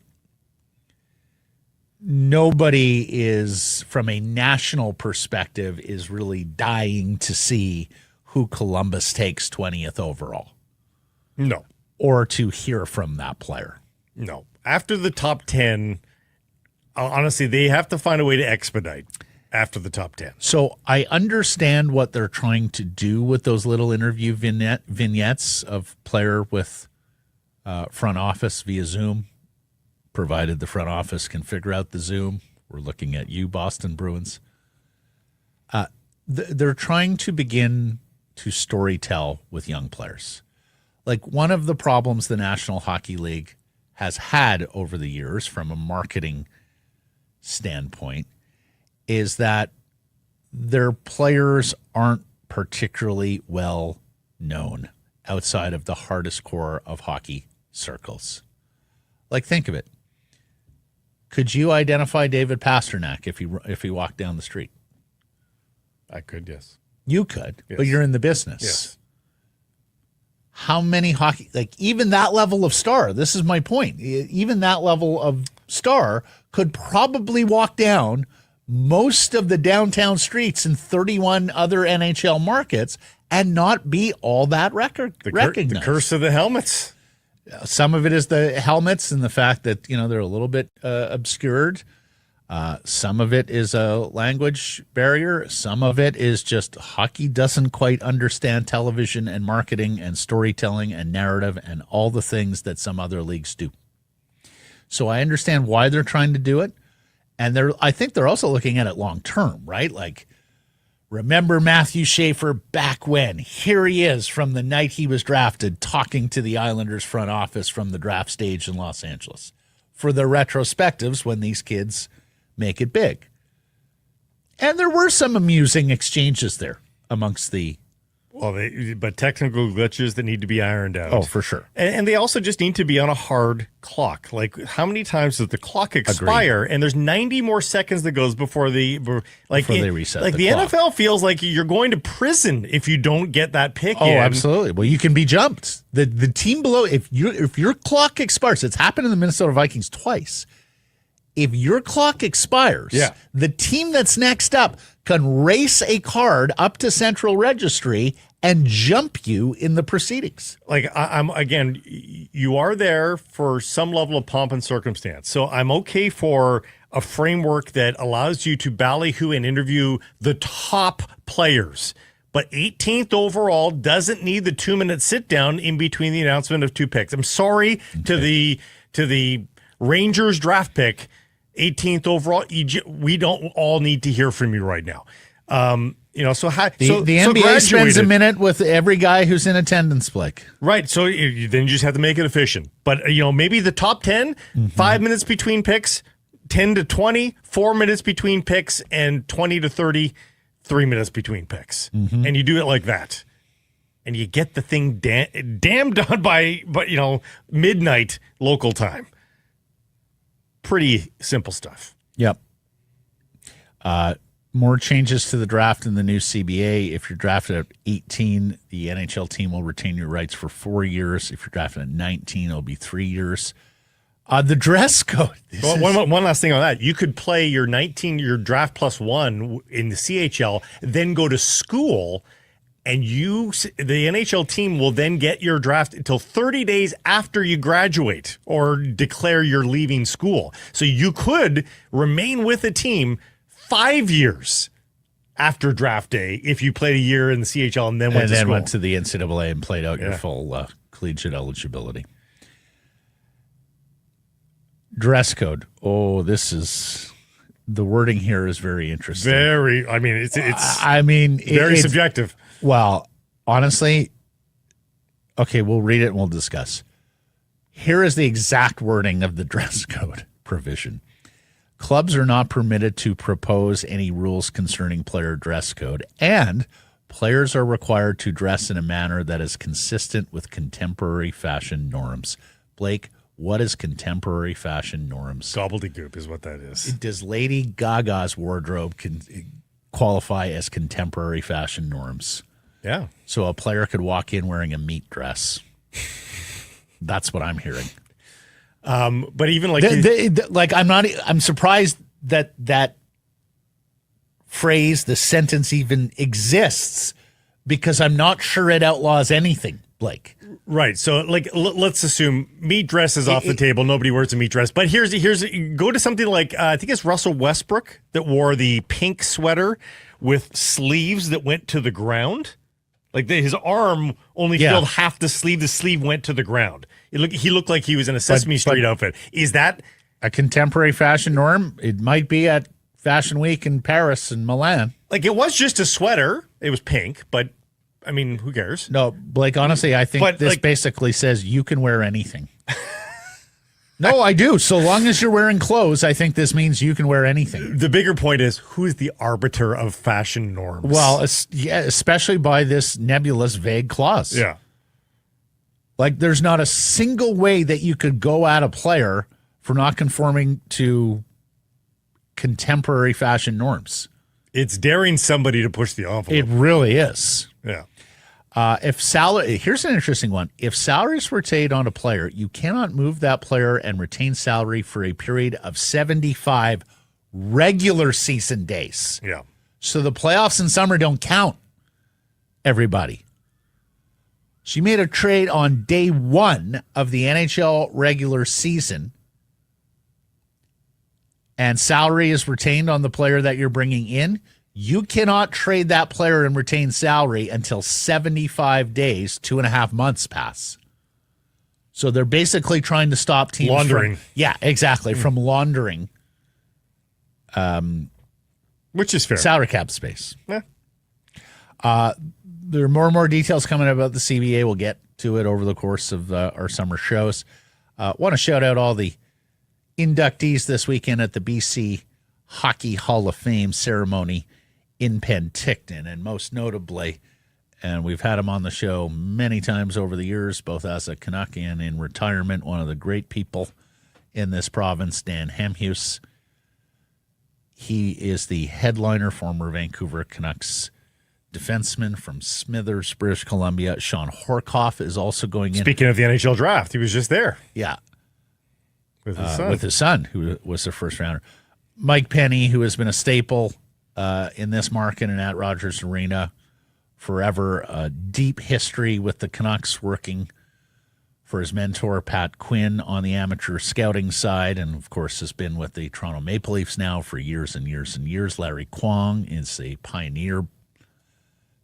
Speaker 1: Nobody is, from a national perspective, is really dying to see who Columbus takes 20th overall.
Speaker 2: No.
Speaker 1: Or to hear from that player.
Speaker 2: No. After the top 10, honestly, they have to find a way to expedite after the top 10.
Speaker 1: So I understand what they're trying to do with those little interview vignettes of player with front office via Zoom, provided the front office can figure out the Zoom. We're looking at you, Boston Bruins. They're trying to begin to storytell with young players. Like, one of the problems the National Hockey League has had over the years from a marketing standpoint is that their players aren't particularly well known outside of the hardest core of hockey circles. Like, think of it. Could you identify David Pastrnak if he walked down the street?
Speaker 2: I could, yes.
Speaker 1: You could,
Speaker 2: yes.
Speaker 1: But you're in the business.
Speaker 2: Yes.
Speaker 1: How many hockey, like even that level of star, this is my point, even that level of star could probably walk down most of the downtown streets in 31 other NHL markets and not be all that recognized.
Speaker 2: The curse of the helmets.
Speaker 1: Some of it is the helmets and the fact that, they're a little bit obscured. Some of it is a language barrier. Some of it is just hockey doesn't quite understand television and marketing and storytelling and narrative and all the things that some other leagues do. So I understand why they're trying to do it. And I think they're also looking at it long term, right? Like, remember Matthew Schaefer back when? Here he is from the night he was drafted talking to the Islanders front office from the draft stage in Los Angeles for the retrospectives when these kids make it big. And there were some amusing exchanges there amongst the...
Speaker 2: but technical glitches that need to be ironed out.
Speaker 1: Oh, for sure.
Speaker 2: And they also just need to be on a hard clock. Like, how many times does the clock expire? Agreed. And there's 90 more seconds that goes before they reset. Like, the clock. NFL feels like you're going to prison if you don't get that pick in.
Speaker 1: Oh, absolutely. Well, you can be jumped. The team below, if your clock expires, it's happened in the Minnesota Vikings twice. If your clock expires, the team that's next up can race a card up to Central Registry and jump you in the proceedings.
Speaker 2: Like, again, you are there for some level of pomp and circumstance. So I'm okay for a framework that allows you to ballyhoo and interview the top players. But 18th overall doesn't need the 2-minute sit down in between the announcement of 2 picks. I'm sorry to the Rangers draft pick. 18th overall, we don't all need to hear from you right now. The NBA
Speaker 1: spends a minute with every guy who's in attendance, Blake.
Speaker 2: Right, so then you just have to make it efficient. But, maybe the top 10, 5 minutes between picks, 10 to 20, 4 minutes between picks, and 20 to 30 3 minutes between picks. And you do it like that. And you get the thing damn done by midnight local time. Pretty simple stuff.
Speaker 1: Yep. More changes to the draft in the new CBA. If you're drafted at 18, the NHL team will retain your rights for 4 years. If you're drafted at 19, it'll be 3 years. The dress code.
Speaker 2: One last thing on that. You could play your draft plus one in the CHL, then go to school, and the NHL team will then get your draft until 30 days after you graduate or declare you're leaving school. So you could remain with a team 5 years after draft day if you played a year in the CHL and then went to school.
Speaker 1: Went to the NCAA and played out your full collegiate eligibility. Dress code. Oh, the wording here is very interesting.
Speaker 2: It's very subjective.
Speaker 1: Well, honestly, okay, we'll read it and we'll discuss. Here is the exact wording of the dress code provision. Clubs are not permitted to propose any rules concerning player dress code, and players are required to dress in a manner that is consistent with contemporary fashion norms. Blake, what is contemporary fashion norms?
Speaker 2: Gobbledygook is what that is.
Speaker 1: Does Lady Gaga's wardrobe qualify as contemporary fashion norms?
Speaker 2: Yeah.
Speaker 1: So a player could walk in wearing a meat dress. That's what I'm hearing.
Speaker 2: But even
Speaker 1: I'm surprised that phrase, the sentence even exists, because I'm not sure it outlaws anything, Blake.
Speaker 2: Right. So let's assume meat dress is off the table. Nobody wears a meat dress. But here's go to something like, I think it's Russell Westbrook that wore the pink sweater with sleeves that went to the ground. Like his arm only filled half the sleeve. The sleeve went to the ground. He looked like he was in a Sesame Street outfit. Is that
Speaker 1: a contemporary fashion norm? It might be at Fashion Week in Paris and Milan.
Speaker 2: Like, it was just a sweater. It was pink, but I mean, who cares?
Speaker 1: No, Blake, honestly, I think this basically says you can wear anything. No, I do. So long as you're wearing clothes, I think this means you can wear anything.
Speaker 2: The bigger point is, who is the arbiter of fashion norms?
Speaker 1: Well, especially by this nebulous, vague clause.
Speaker 2: Yeah.
Speaker 1: Like, there's not a single way that you could go at a player for not conforming to contemporary fashion norms.
Speaker 2: It's daring somebody to push the envelope.
Speaker 1: It really is.
Speaker 2: Yeah.
Speaker 1: Here's an interesting one. If salaries were paid on a player, you cannot move that player and retain salary for a period of 75 regular season days.
Speaker 2: Yeah.
Speaker 1: So the playoffs in summer don't count, everybody. She made a trade on day one of the NHL regular season, and salary is retained on the player that you're bringing in. You cannot trade that player and retain salary until 75 days, 2.5 months pass. So they're basically trying to stop teams
Speaker 2: laundering.
Speaker 1: From laundering.
Speaker 2: Which is fair.
Speaker 1: Salary cap space.
Speaker 2: Yeah.
Speaker 1: There are more and more details coming about the CBA. We'll get to it over the course of our summer shows. Want to shout out all the inductees this weekend at the BC Hockey Hall of Fame ceremony in Penticton, and most notably, and we've had him on the show many times over the years, both as a Canuck and in retirement, one of the great people in this province, Dan Hamhuis. He is the headliner, former Vancouver Canucks defenseman from Smithers, British Columbia. Sean Horkoff is also going in.
Speaker 2: Speaking of the NHL draft, he was just there.
Speaker 1: Yeah.
Speaker 2: With his son.
Speaker 1: With his son, who was the first rounder. Mike Penny, who has been a staple in this market and at Rogers Arena forever. A deep history with the Canucks, working for his mentor, Pat Quinn, on the amateur scouting side, and, of course, has been with the Toronto Maple Leafs now for years and years and years. Larry Kwong is a pioneer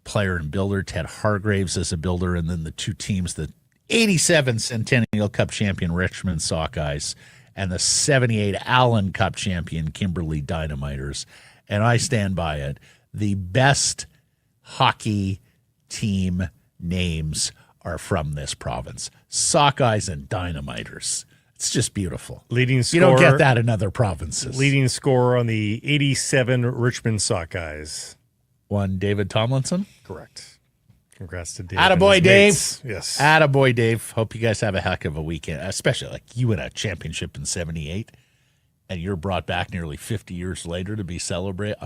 Speaker 1: player and builder. Ted Hargraves is a builder, and then the two teams, the 87 Centennial Cup champion Richmond Sockeyes and the 78 Allen Cup champion Kimberley Dynamiters. And I stand by it. The best hockey team names are from this province. Sockeyes and Dynamiters. It's just beautiful.
Speaker 2: Leading scorer,
Speaker 1: you don't get that in other provinces.
Speaker 2: Leading scorer on the 87 Richmond Sockeyes.
Speaker 1: One David Tomlinson.
Speaker 2: Correct. Congrats to Dave.
Speaker 1: Attaboy, Dave.
Speaker 2: Mates. Yes.
Speaker 1: Attaboy, Dave. Hope you guys have a heck of a weekend, especially like you win a championship in 78 and you're brought back nearly 50 years later to be celebrated.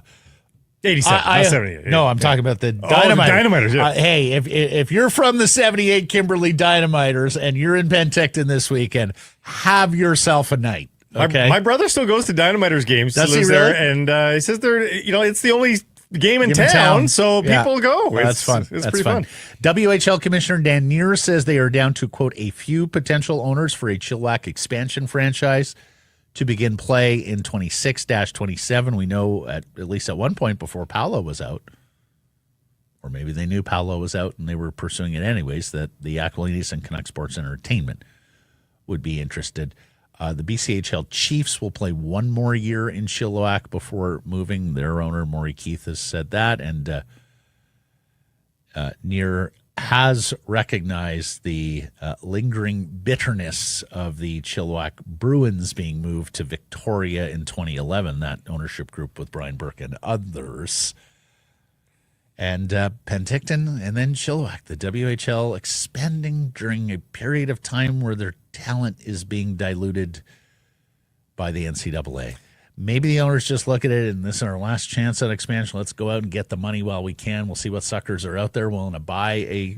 Speaker 2: 87, not 78.
Speaker 1: No, I'm talking about the Dynamiters.
Speaker 2: The Dynamiters, yeah.
Speaker 1: Hey, if you're from the 78 Kimberly Dynamiters and you're in Penticton this weekend, have yourself a night. Okay.
Speaker 2: My brother still goes to Dynamiters games.
Speaker 1: Does he
Speaker 2: lives
Speaker 1: really?
Speaker 2: there, and he says it's the only game in town, so people go.
Speaker 1: Well, that's fun.
Speaker 2: It's
Speaker 1: that's
Speaker 2: pretty fun.
Speaker 1: WHL Commissioner Dan Neer says they are down to, quote, a few potential owners for a Chilliwack expansion franchise to begin play in 26-27. We know at least at one point before Paolo was out, or maybe they knew Paolo was out and they were pursuing it anyways, that the Aquilinis and Canucks Sports Entertainment would be interested. The BCHL Chiefs will play one more year in Chilliwack before moving. Their owner, Maury Keith, has said that. And Neer has recognized the lingering bitterness of the Chilliwack Bruins being moved to Victoria in 2011, that ownership group with Brian Burke and others. And Penticton and then Chilliwack, the WHL expanding during a period of time where their talent is being diluted by the NCAA. Maybe the owners just look at it and this is our last chance at expansion. Let's go out and get the money while we can. We'll see what suckers are out there willing to buy a.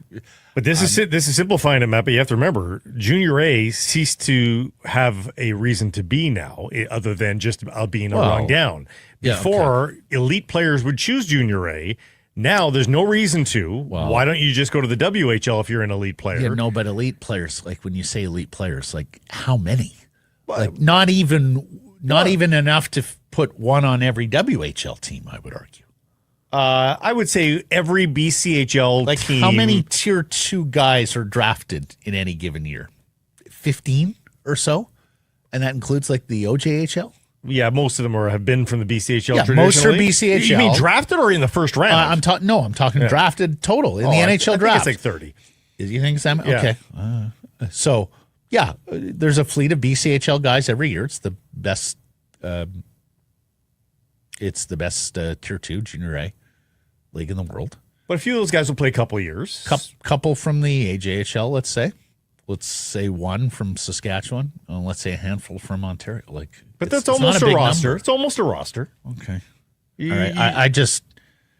Speaker 2: But this is simplifying it, Matt. But you have to remember, Junior A ceased to have a reason to be now, other than just being a rung down. Before, elite players would choose Junior A. Now there's no reason to. Why don't you just go to the WHL if you're an elite player?
Speaker 1: Yeah, no, but elite players, like when you say elite players, like how many? Like not even enough to put one on every WHL team, I would argue.
Speaker 2: I would say every BCHL team.
Speaker 1: How many tier 2 guys are drafted in any given year? 15 or so? And that includes like the OJHL?
Speaker 2: Yeah, most of them have been from the BCHL.
Speaker 1: Yeah, most are BCHL.
Speaker 2: You mean drafted or in the first round?
Speaker 1: I'm talking drafted total in the NHL draft.
Speaker 2: I think it's like 30.
Speaker 1: You think, Sam?
Speaker 2: Yeah.
Speaker 1: Okay. So, yeah, there's a fleet of BCHL guys every year. It's the best. It's the best tier 2 Junior A league in the world.
Speaker 2: But a few of those guys will play a couple of years.
Speaker 1: Couple from the AJHL, let's say. Let's say one from Saskatchewan. And let's say a handful from Ontario.
Speaker 2: But that's almost a roster.
Speaker 1: Number.
Speaker 2: It's almost a roster.
Speaker 1: Okay. All right. I just.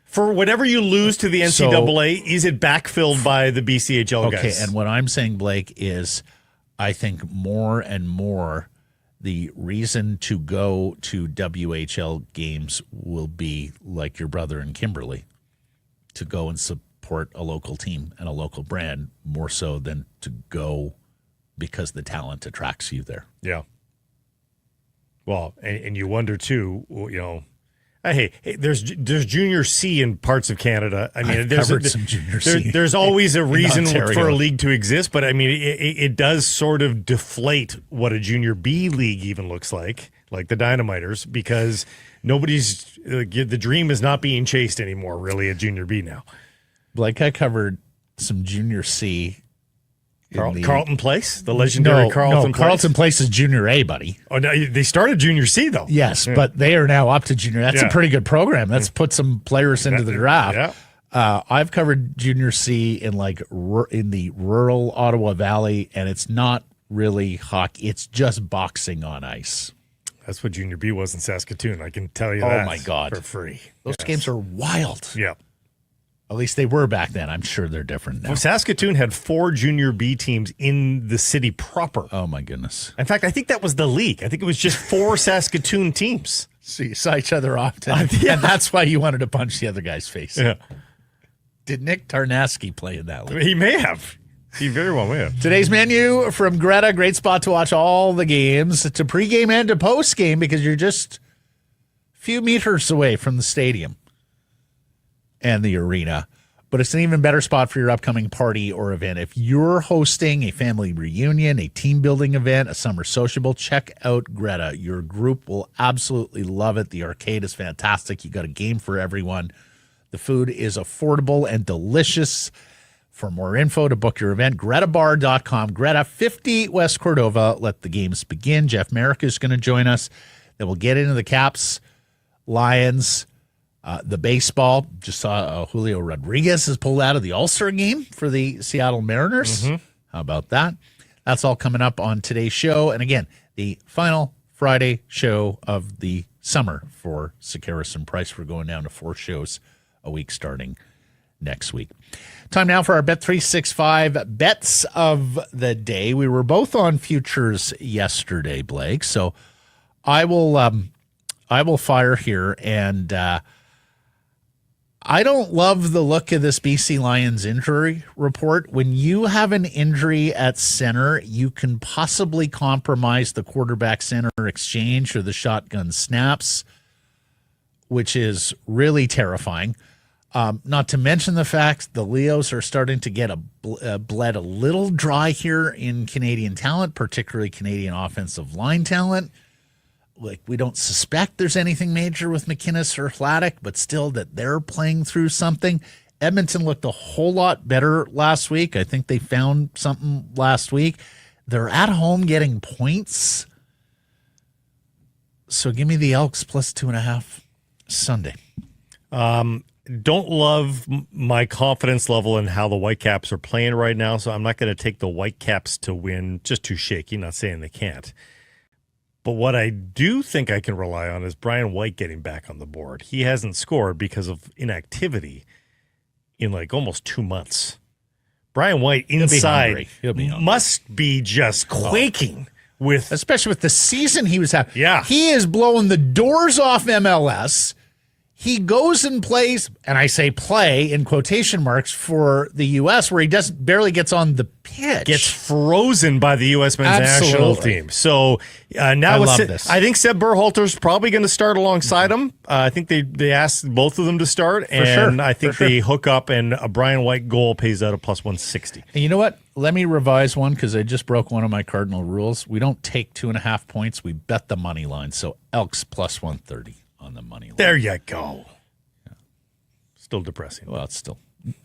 Speaker 2: For whatever you lose to the NCAA, is it backfilled by the BCHL guys?
Speaker 1: Okay, and what I'm saying, Blake, is I think more and more the reason to go to WHL games will be like your brother in Kimberly, to go and support a local team and a local brand more so than to go because the talent attracts you there.
Speaker 2: Yeah. Well, and you wonder too, hey, there's Junior C in parts of Canada. I mean, there's
Speaker 1: some Junior C.
Speaker 2: There's always a reason for a league to exist, but I mean, it does sort of deflate what a Junior B league even looks like the Dynamiters, because the dream is not being chased anymore, really, at Junior B now.
Speaker 1: Like I covered some Junior C.
Speaker 2: Carleton Place, the legendary Carleton Place.
Speaker 1: Carleton Place is Junior A, buddy.
Speaker 2: Oh, no, they started Junior C though.
Speaker 1: Yes, but they are now up to Junior. That's a pretty good program. That's put some players into the draft. Yeah. I've covered Junior C in in the rural Ottawa Valley, and it's not really hockey. It's just boxing on ice.
Speaker 2: That's what Junior B was in Saskatoon. I can tell you that.
Speaker 1: Oh my God,
Speaker 2: for free.
Speaker 1: Those games are wild.
Speaker 2: Yeah.
Speaker 1: At least they were back then. I'm sure they're different now.
Speaker 2: Well, Saskatoon had 4 Junior B teams in the city proper.
Speaker 1: Oh, my goodness.
Speaker 2: In fact, I think that was the league. I think it was just 4 Saskatoon teams.
Speaker 1: So you saw each other often. And that's why you wanted to punch the other guy's face.
Speaker 2: Yeah.
Speaker 1: Did Nick Tarnasky play in that league?
Speaker 2: He may have. He very well may have.
Speaker 1: Today's menu from Greta. Great spot to watch all the games, to pregame and to postgame, because you're just a few meters away from the stadium and the arena. But it's an even better spot for your upcoming party or event. If you're hosting a family reunion, a team building event, a summer sociable, check out Greta. Your group will absolutely love it. The arcade is fantastic. You got a game for everyone. The food is affordable and delicious. For more info, to book your event, gretabar.com. Greta, 50 West Cordova. Let the games begin. Jeff Merrick is going to join us. Then we'll get into the Caps, Lions, The baseball, just saw Julio Rodriguez is pulled out of the All-Star game for the Seattle Mariners. How about that? That's all coming up on today's show. And again, the final Friday show of the summer for Sekeres and Price. We're going down to 4 shows a week starting next week. Time now for our Bet365 bets of the day. We were both on futures yesterday, Blake. So I will fire here, and I don't love the look of this BC Lions injury report. When you have an injury at center, you can possibly compromise the quarterback center exchange or the shotgun snaps, which is really terrifying. Not to mention the fact the Leos are starting to get bled a little dry here in Canadian talent, particularly Canadian offensive line talent. Like, we don't suspect there's anything major with McInnes or Hladek, but still that they're playing through something. Edmonton looked a whole lot better last week. I think they found something last week. They're at home getting points. So give me the Elks plus 2.5 Sunday.
Speaker 2: Don't love my confidence level in how the Whitecaps are playing right now, so I'm not going to take the Whitecaps to win. Just too shaky, not saying they can't. But what I do think I can rely on is Brian White getting back on the board. He hasn't scored because of inactivity in like almost 2 months. Brian White inside must be just quaking with,
Speaker 1: especially with the season he was having.
Speaker 2: Yeah.
Speaker 1: He is blowing the doors off MLS. He goes and plays, and I say play in quotation marks, for the U.S., where he barely gets on the pitch.
Speaker 2: Gets frozen by the U.S. men's national team. So now I think Seb Berhalter's probably going to start alongside him. I think they asked both of them to start, and I think they hook up, and a Brian White goal pays out a plus 160.
Speaker 1: And you know what? Let me revise one, because I just broke one of my cardinal rules. We don't take 2.5 points. We bet the money line. So Elks plus 130. On the money line.
Speaker 2: There you go. Yeah. Still depressing.
Speaker 1: Well, it's still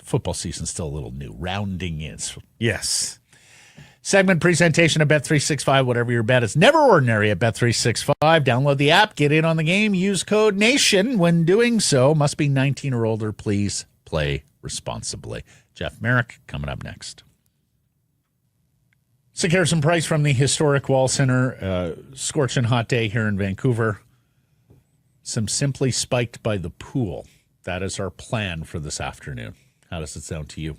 Speaker 1: football season's still a little new. Rounding is.
Speaker 2: Yes.
Speaker 1: Segment presentation of Bet365. Whatever your bet is, never ordinary at Bet365. Download the app, get in on the game, use code NATION. When doing so, must be 19 or older. Please play responsibly. Jeff Merrick coming up next. Sekeres and Price from the historic Wall Center. Scorching hot day here in Vancouver. Some Simply Spiked by the pool. That is our plan for this afternoon. How does it sound to you?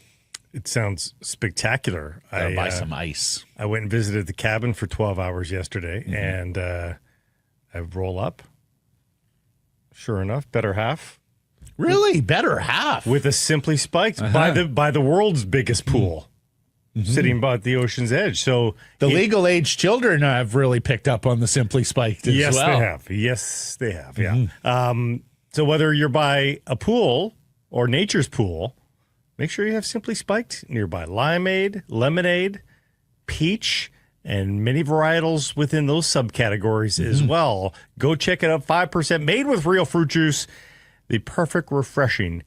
Speaker 2: It sounds spectacular.
Speaker 1: Gotta buy some ice.
Speaker 2: I went and visited the cabin for 12 hours yesterday, and I roll up. Sure enough, better half.
Speaker 1: Really? Better half?
Speaker 2: With a Simply Spiked by the world's biggest pool. Sitting by the ocean's edge. So
Speaker 1: the legal age children have really picked up on the Simply Spiked as well.
Speaker 2: Yes, they have. Yeah. So whether you're by a pool or nature's pool, make sure you have Simply Spiked nearby. Limeade, lemonade, peach, and many varietals within those subcategories as well. Go check it out. 5% made with real fruit juice. The perfect, refreshing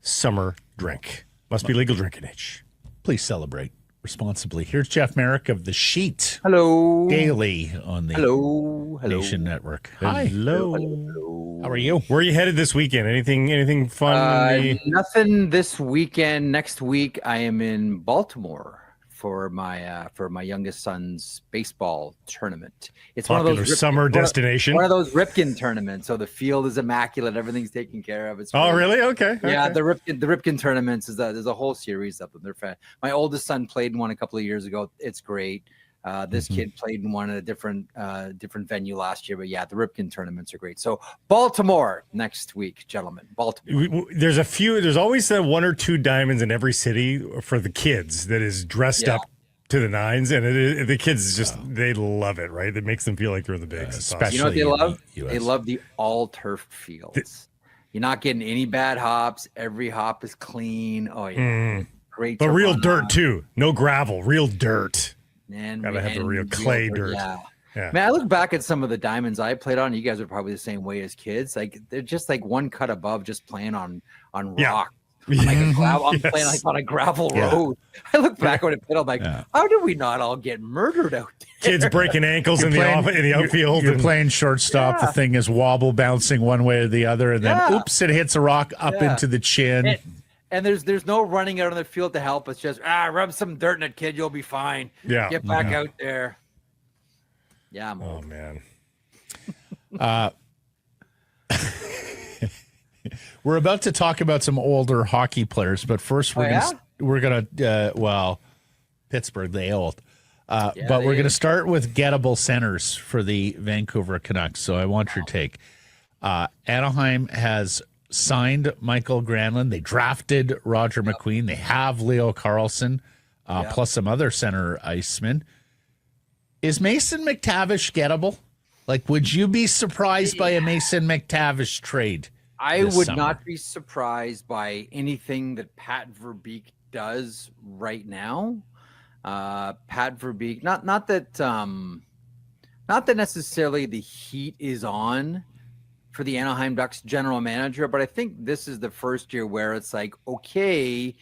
Speaker 2: summer drink. Must be legal drinking age.
Speaker 1: Please celebrate responsibly. Here's Jeff Merrick of The Sheet.
Speaker 3: Hello.
Speaker 1: Daily on the Nation Network. Hi.
Speaker 3: Hello.
Speaker 1: How are you?
Speaker 2: Where are you headed this weekend? Anything fun?
Speaker 3: Nothing this weekend. Next week, I am in Baltimore for my youngest son's baseball tournament. It's
Speaker 2: popular
Speaker 3: one of those
Speaker 2: summer destination.
Speaker 3: One of those Ripken tournaments. So the field is immaculate. Everything's taken care of. It's
Speaker 2: really? Okay.
Speaker 3: Yeah,
Speaker 2: okay.
Speaker 3: the Ripken tournaments there's a whole series of them. They're fan. My oldest son played in one a couple of years ago. It's great. This kid played in one at a different venue last year, but yeah, the Ripken tournaments are great. So Baltimore next week, gentlemen. Baltimore.
Speaker 2: There's always that 1 or 2 diamonds in every city for the kids that is dressed up to the nines, and the kids they love it, right? It makes them feel like they're in the bigs.
Speaker 1: Especially,
Speaker 3: you know what they love? They love the all turf fields. You're not getting any bad hops. Every hop is clean. Oh yeah, great.
Speaker 2: But real dirt too. No gravel. Real dirt.
Speaker 3: And
Speaker 2: gotta have the real clay dirt.
Speaker 3: Yeah. Man, I look back at some of the diamonds I played on. You guys are probably the same way as kids. Like they're just like one cut above, just playing on rock. on like a gravel. I'm playing like on a gravel road. I look back on it, I'm like, how did we not all get murdered out there?
Speaker 2: Kids breaking ankles in the outfield.
Speaker 1: You're playing shortstop. The thing is wobble bouncing one way or the other, and then oops, it hits a rock up into the chin.
Speaker 3: And there's no running out on the field to help. It's just rub some dirt in it, kid. You'll be fine.
Speaker 2: Yeah,
Speaker 3: get back out there. Yeah, I'm old.
Speaker 2: Oh man.
Speaker 1: We're about to talk about some older hockey players, but first we're gonna Pittsburgh, they old. But we're going to start with gettable centers for the Vancouver Canucks. So I want your take. Anaheim has signed Michael Granlund. They drafted Roger McQueen. They have Leo Carlsson, plus some other center icemen. Is Mason McTavish gettable? Like, would you be surprised by a Mason McTavish trade?
Speaker 3: I would not be surprised by anything that Pat Verbeek does right now. Pat Verbeek, not that necessarily the heat is on for the Anaheim Ducks general manager, but I think this is the first year where it's like, okay,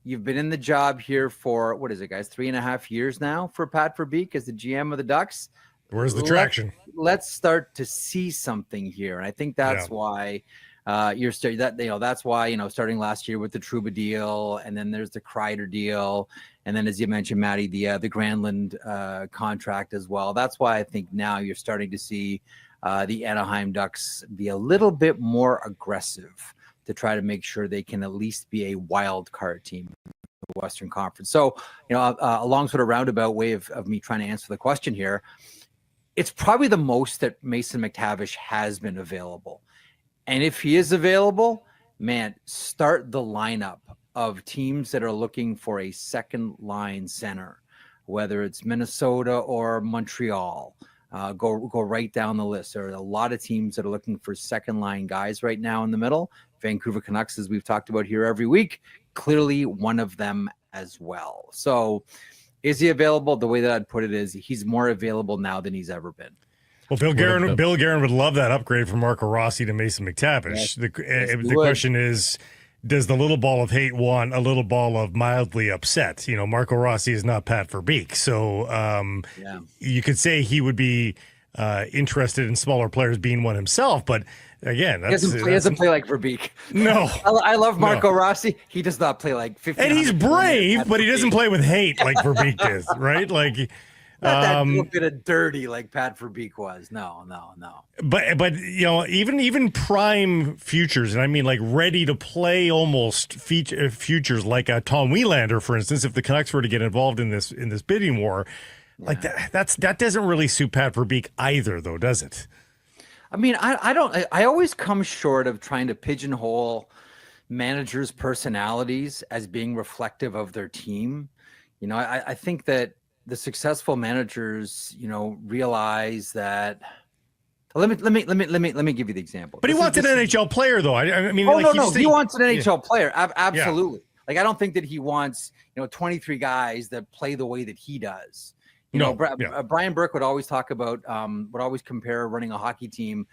Speaker 3: you've been in the job here for, what is it, guys, 3.5 years now for Pat Verbeek as the GM of the Ducks.
Speaker 2: Where's the traction?
Speaker 3: Let's start to see something here, and I think that's why. That's why, starting last year with the Trouba deal, and then there's the Kreider deal, and then, as you mentioned, Maddie, the Granlund contract as well. That's why I think now you're starting to see the Anaheim Ducks be a little bit more aggressive to try to make sure they can at least be a wild card team in the Western Conference. So, along sort of roundabout way of me trying to answer the question here, it's probably the most that Mason McTavish has been available. And if he is available, man, start the lineup of teams that are looking for a second line center, whether it's Minnesota or Montreal. Go right down the list. There are a lot of teams that are looking for second line guys right now in the middle. Vancouver Canucks, as we've talked about here every week, clearly one of them as well. So is he available? The way that I'd put it is he's more available now than he's ever been.
Speaker 2: Well, Bill Guerin would love that upgrade from Marco Rossi to Mason McTavish. The question is, does the little ball of hate want a little ball of mildly upset? Marco Rossi is not Pat Verbeek. So you could say he would be interested in smaller players being one himself. But again,
Speaker 3: he doesn't play like Verbeek.
Speaker 2: No.
Speaker 3: I love Marco Rossi. He does not play like 50.
Speaker 2: And he's brave, but he doesn't play with hate like Verbeek does, right? Like...
Speaker 3: Not that little bit of dirty like Pat Verbeek was. No.
Speaker 2: But even prime futures, and I mean like ready to play almost futures like Tom Wielander, for instance, if the Canucks were to get involved in this bidding war, like that doesn't really suit Pat Verbeek either, though, does it?
Speaker 3: I mean, I always come short of trying to pigeonhole managers' personalities as being reflective of their team. I think that the successful managers, realize that. Let me give you the example.
Speaker 2: But he wants an NHL player, though. I mean,
Speaker 3: he wants an NHL player. Absolutely. Yeah. Like, I don't think that he wants 23 guys that play the way that he does. Brian Burke would always talk about, would always compare running a hockey team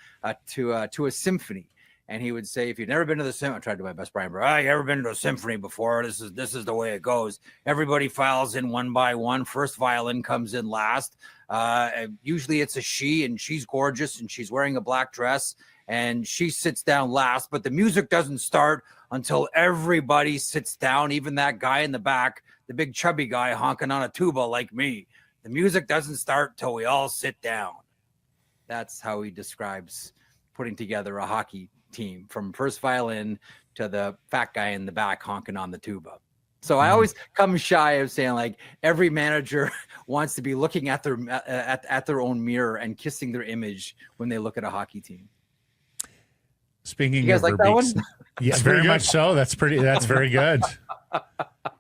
Speaker 3: to a symphony. And he would say, if you've never been to the symphony, I tried to do my best, Brian Burke. You ever been to a symphony before? This is the way it goes. Everybody files in one by one. First violin comes in last. Usually it's a she, and she's gorgeous, and she's wearing a black dress, and she sits down last. But the music doesn't start until everybody sits down, even that guy in the back, the big chubby guy honking on a tuba like me. The music doesn't start till we all sit down. That's how he describes putting together a hockey team, from first violin to the fat guy in the back honking on the tuba. So I always come shy of saying, like, every manager wants to be looking at their at their own mirror and kissing their image when they look at a hockey team.
Speaker 1: Speaking
Speaker 3: you guys
Speaker 1: of
Speaker 3: like that one?
Speaker 1: Yes, very much so. That's very good.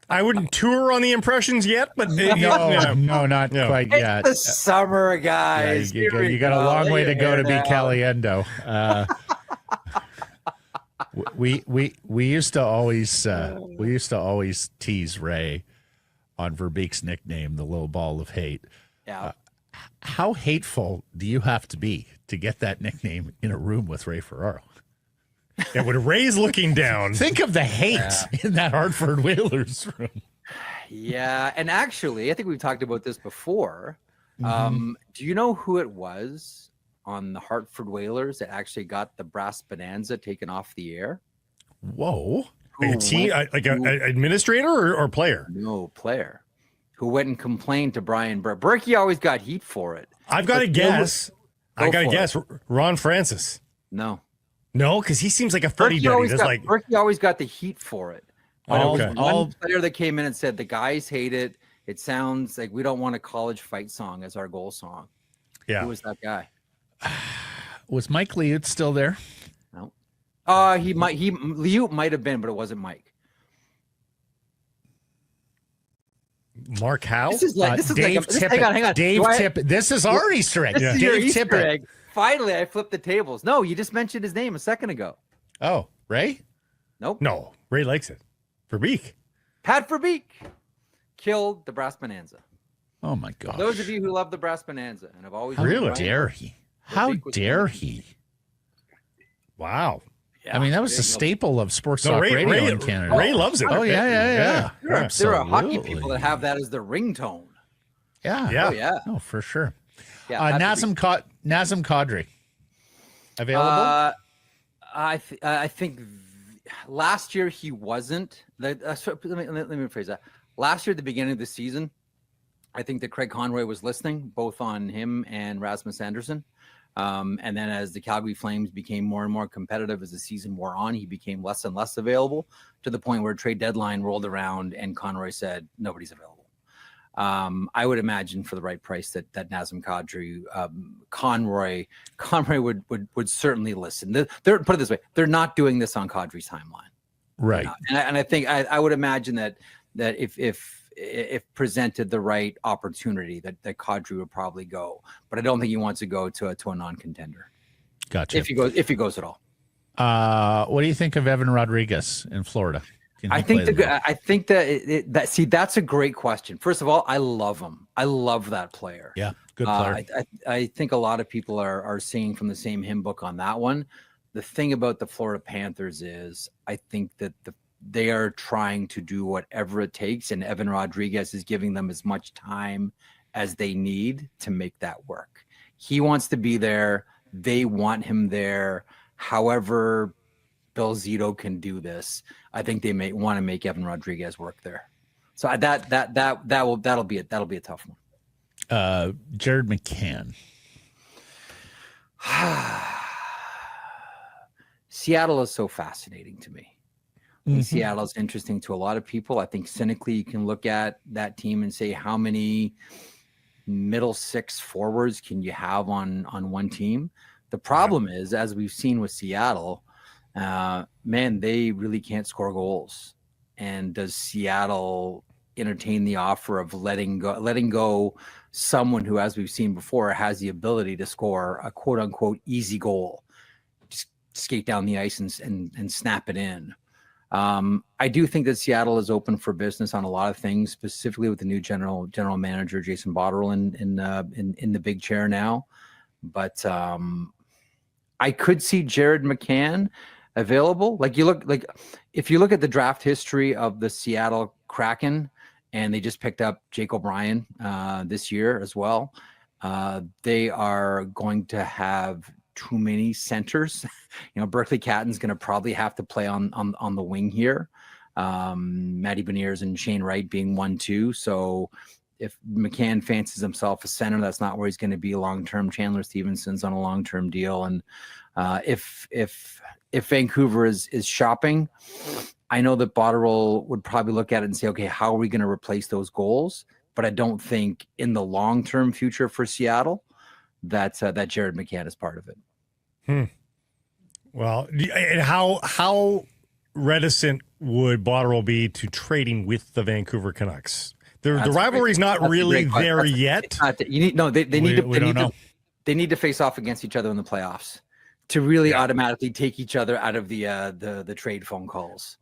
Speaker 2: I wouldn't tour on the impressions yet, but
Speaker 1: not quite yet.
Speaker 3: It's the summer, guys.
Speaker 1: Yeah, you got a long way to go to be Caliendo. We used to always tease Ray on Verbeek's nickname, the little ball of hate.
Speaker 3: Yeah.
Speaker 1: How hateful do you have to be to get that nickname in a room with Ray Ferraro?
Speaker 2: Yeah, when Ray's looking down.
Speaker 1: Think of the hate in that Hartford Whalers room.
Speaker 3: Yeah, and actually, I think we've talked about this before. Do you know who it was on the Hartford Whalers that actually got the brass bonanza taken off the air?
Speaker 1: Whoa.
Speaker 2: Like a team, like an administrator or player?
Speaker 3: No, player. Who went and complained to Brian Burke. Berkey always got heat for it.
Speaker 2: I've got to guess. Ron Francis.
Speaker 3: No.
Speaker 2: No, because he seems like a fuddy-duddy.
Speaker 3: Berkey always got the heat for it.
Speaker 2: Okay.
Speaker 3: One player that came in and said the guys hate it. It sounds like we don't want a college fight song as our goal song.
Speaker 2: Yeah.
Speaker 3: Who was that guy?
Speaker 1: Was Mike Liut still there?
Speaker 3: No. Liut might have been, but it wasn't Mike.
Speaker 2: Mark Howe?
Speaker 1: Dave Tippett.
Speaker 3: Hang on.
Speaker 1: Dave Tippett. This is our Easter egg.
Speaker 3: This is
Speaker 1: Dave
Speaker 3: your Easter
Speaker 1: Tippett.
Speaker 3: egg. Finally, I flipped the tables. No, you just mentioned his name a second ago.
Speaker 1: Oh, Ray?
Speaker 3: Nope.
Speaker 2: No, Ray likes it. Verbeek.
Speaker 3: Pat Verbeek killed the brass bonanza.
Speaker 1: Oh, my gosh.
Speaker 3: Those of you who love the brass bonanza and have always...
Speaker 1: How dare he? How dare he?
Speaker 2: Wow.
Speaker 3: Yeah,
Speaker 1: I mean, that was a staple of sports talk radio in Canada.
Speaker 2: Ray loves it.
Speaker 1: Oh, yeah.
Speaker 3: There are hockey people that have that as their ringtone.
Speaker 1: Yeah.
Speaker 3: Oh, yeah.
Speaker 1: Oh, for sure.
Speaker 3: Yeah,
Speaker 1: Nazem Kadri. Available?
Speaker 3: I think last year he wasn't. Let me rephrase that. Last year at the beginning of the season, I think that Craig Conroy was listening both on him and Rasmus Anderson. And then as the Calgary Flames became more and more competitive as the season wore on, he became less and less available to the point where trade deadline rolled around and Conroy said, nobody's available. I would imagine for the right price that Nazem Kadri, Conroy would certainly listen. They're put it this way, they're not doing this on Kadri's timeline.
Speaker 1: Right.
Speaker 3: And I think I would imagine that if presented the right opportunity, that Kadri would probably go. But I don't think he wants to go to a non-contender.
Speaker 1: Gotcha.
Speaker 3: If he goes at all.
Speaker 1: What do you think of Evan Rodriguez in Florida?
Speaker 3: I think that's a great question. First of all, I love him. I love that player.
Speaker 1: Yeah, good player.
Speaker 3: I think a lot of people are singing from the same hymn book on that one. The thing about the Florida Panthers is I think that they are trying to do whatever it takes, and Evan Rodriguez is giving them as much time as they need to make that work. He wants to be there. They want him there. However Bill Zito can do this, I think they may want to make Evan Rodriguez work there. So that'll be a tough one.
Speaker 1: Jared McCann.
Speaker 3: Seattle is so fascinating to me. Seattle is interesting to a lot of people. I think cynically you can look at that team and say, how many middle six forwards can you have on one team? The problem is, as we've seen with Seattle, man, they really can't score goals. And does Seattle entertain the offer of letting go someone who, as we've seen before, has the ability to score a quote unquote easy goal, just skate down the ice and snap it in? I do think that Seattle is open for business on a lot of things, specifically with the new general manager Jason Botterill in the big chair now. But I could see Jared McCann available. If you look at the draft history of the Seattle Kraken, and they just picked up Jake O'Brien this year as well, they are going to have too many centers. Berkeley Catton's going to probably have to play on the wing here. Matty Beniers and Shane Wright being 1-2. So if McCann fancies himself a center, that's not where he's going to be long-term. Chandler Stevenson's on a long-term deal. And if Vancouver is shopping, I know that Botterill would probably look at it and say, okay, how are we going to replace those goals? But I don't think in the long-term future for Seattle that Jared McCann is part of it.
Speaker 2: Well, and how reticent would Botterill be to trading with the Vancouver Canucks? The rivalry's not really there yet.
Speaker 3: They need to face off against each other in the playoffs to really automatically take each other out of the trade phone calls.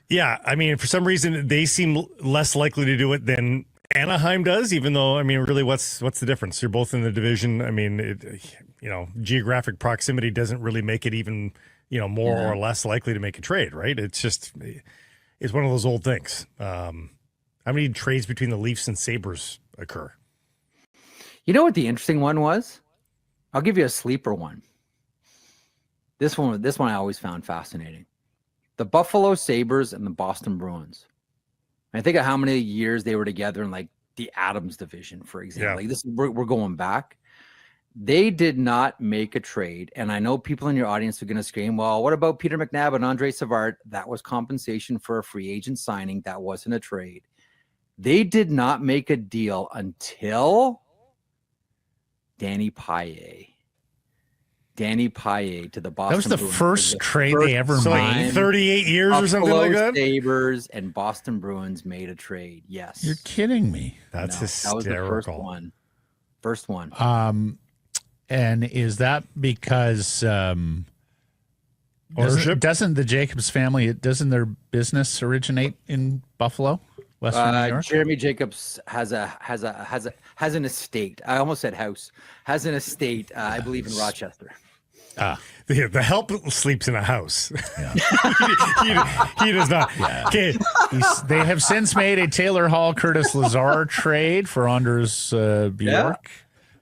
Speaker 2: Yeah, I mean, for some reason they seem less likely to do it than Anaheim does, even though, I mean, really, what's the difference? You're both in the division. I mean, geographic proximity doesn't really make it even more or less likely to make a trade, right? It's one of those old things. How many trades between the Leafs and Sabres occur?
Speaker 3: You know what the interesting one was? I'll give you a sleeper one. This one I always found fascinating. The Buffalo Sabres and the Boston Bruins. I think of how many years they were together in like the Adams division, for example. Like we're going back. They did not make a trade. And I know people in your audience are going to scream, well, what about Peter McNabb and Andre Savard? That was compensation for a free agent signing. That wasn't a trade. They did not make a deal until Danny Paille to the Boston
Speaker 1: That was the
Speaker 3: Bruins.
Speaker 1: first trade they ever made.
Speaker 2: 38 years or something like that?
Speaker 3: Sabres and Boston Bruins made a trade. Yes.
Speaker 1: You're kidding me.
Speaker 2: That's hysterical.
Speaker 3: That was the first one.
Speaker 1: And is that because
Speaker 2: ownership?
Speaker 1: Doesn't the Jacobs family, doesn't their business originate in Buffalo, Western New York?
Speaker 3: Jeremy Jacobs has an estate. I almost said house. Has an estate, I believe, in Rochester.
Speaker 2: The help sleeps in a house. Yeah. he does not. Yeah. Okay.
Speaker 1: They have since made a Taylor Hall, Curtis Lazar trade for Anders Bjork.
Speaker 3: Yeah.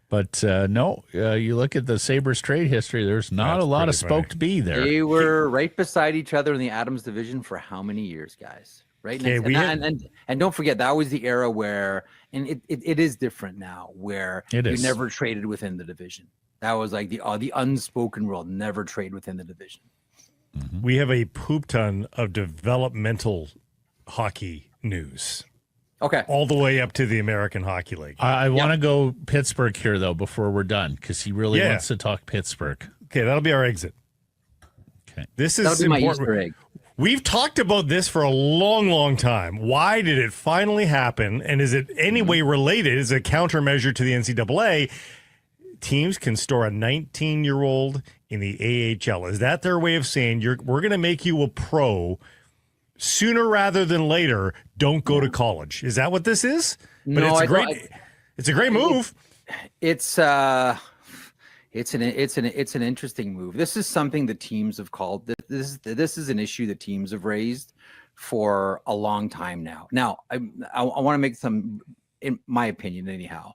Speaker 1: But you look at the Sabres trade history, there's not a lot of spoke to be there.
Speaker 3: They were right beside each other in the Adams division for how many years, guys? Right. And don't forget, that was the era where, and it is different now, where you never traded within the division. That was like the unspoken rule, never trade within the division.
Speaker 2: Mm-hmm. We have a poop ton of developmental hockey news.
Speaker 3: Okay.
Speaker 2: All the way up to the American Hockey League.
Speaker 1: I want to go Pittsburgh here, though, before we're done, because he really wants to talk Pittsburgh.
Speaker 2: Okay, that'll be our exit.
Speaker 1: Okay.
Speaker 3: That'll be my Easter egg.
Speaker 2: We've talked about this for a long, long time. Why did it finally happen? And is it any way related? Is it a countermeasure to the NCAA? Teams can store a 19-year-old in the AHL. Is that their way of saying we're going to make you a pro sooner rather than later? Don't go to college. Is that what this is? But
Speaker 3: no,
Speaker 2: it's a great move.
Speaker 3: It's an interesting move. This is something the teams have called. This is an issue that teams have raised for a long time now. Now, I want to make some, in my opinion, anyhow,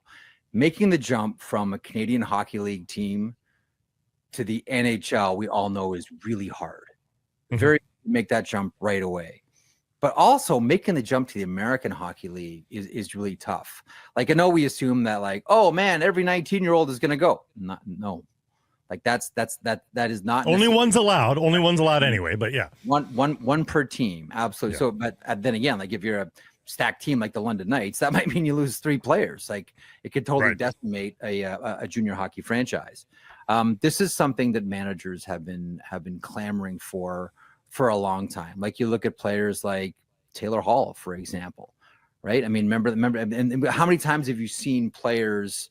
Speaker 3: making the jump from a Canadian Hockey League team to the NHL, we all know is really hard. Very make that jump right away. But also making the jump to the American Hockey League is really tough. Like, I know we assume that, like, oh man, every 19-year-old is going to go. No, like that is not
Speaker 2: only one's allowed. Only one's allowed anyway. But yeah,
Speaker 3: one per team, absolutely. Yeah. So, but then again, like if you're a stacked team like the London Knights, that might mean you lose 3 players. Like it could totally decimate a junior hockey franchise. This is something that managers have been clamoring for a long time. Like you look at players like Taylor Hall, for example, right? I mean, remember, and how many times have you seen players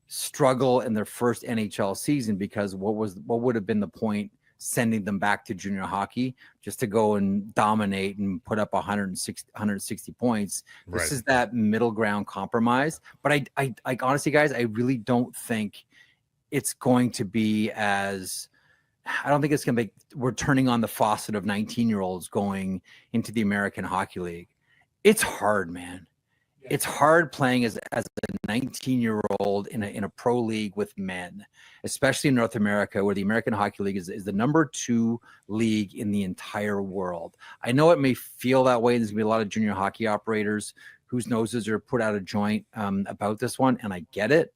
Speaker 3: struggle in their first NHL season because what would have been the point sending them back to junior hockey just to go and dominate and put up 160 points? Right. This is that middle ground compromise. But I honestly, guys, I really don't think it's going to be as, I don't think it's going to be, we're turning on the faucet of 19-year-olds going into the American Hockey League. It's hard, man. It's hard playing as a 19-year-old in a pro league with men, especially in North America, where the American Hockey League is the number 2 league in the entire world. I know it may feel that way. There's going to be a lot of junior hockey operators whose noses are put out of joint about this one, and I get it.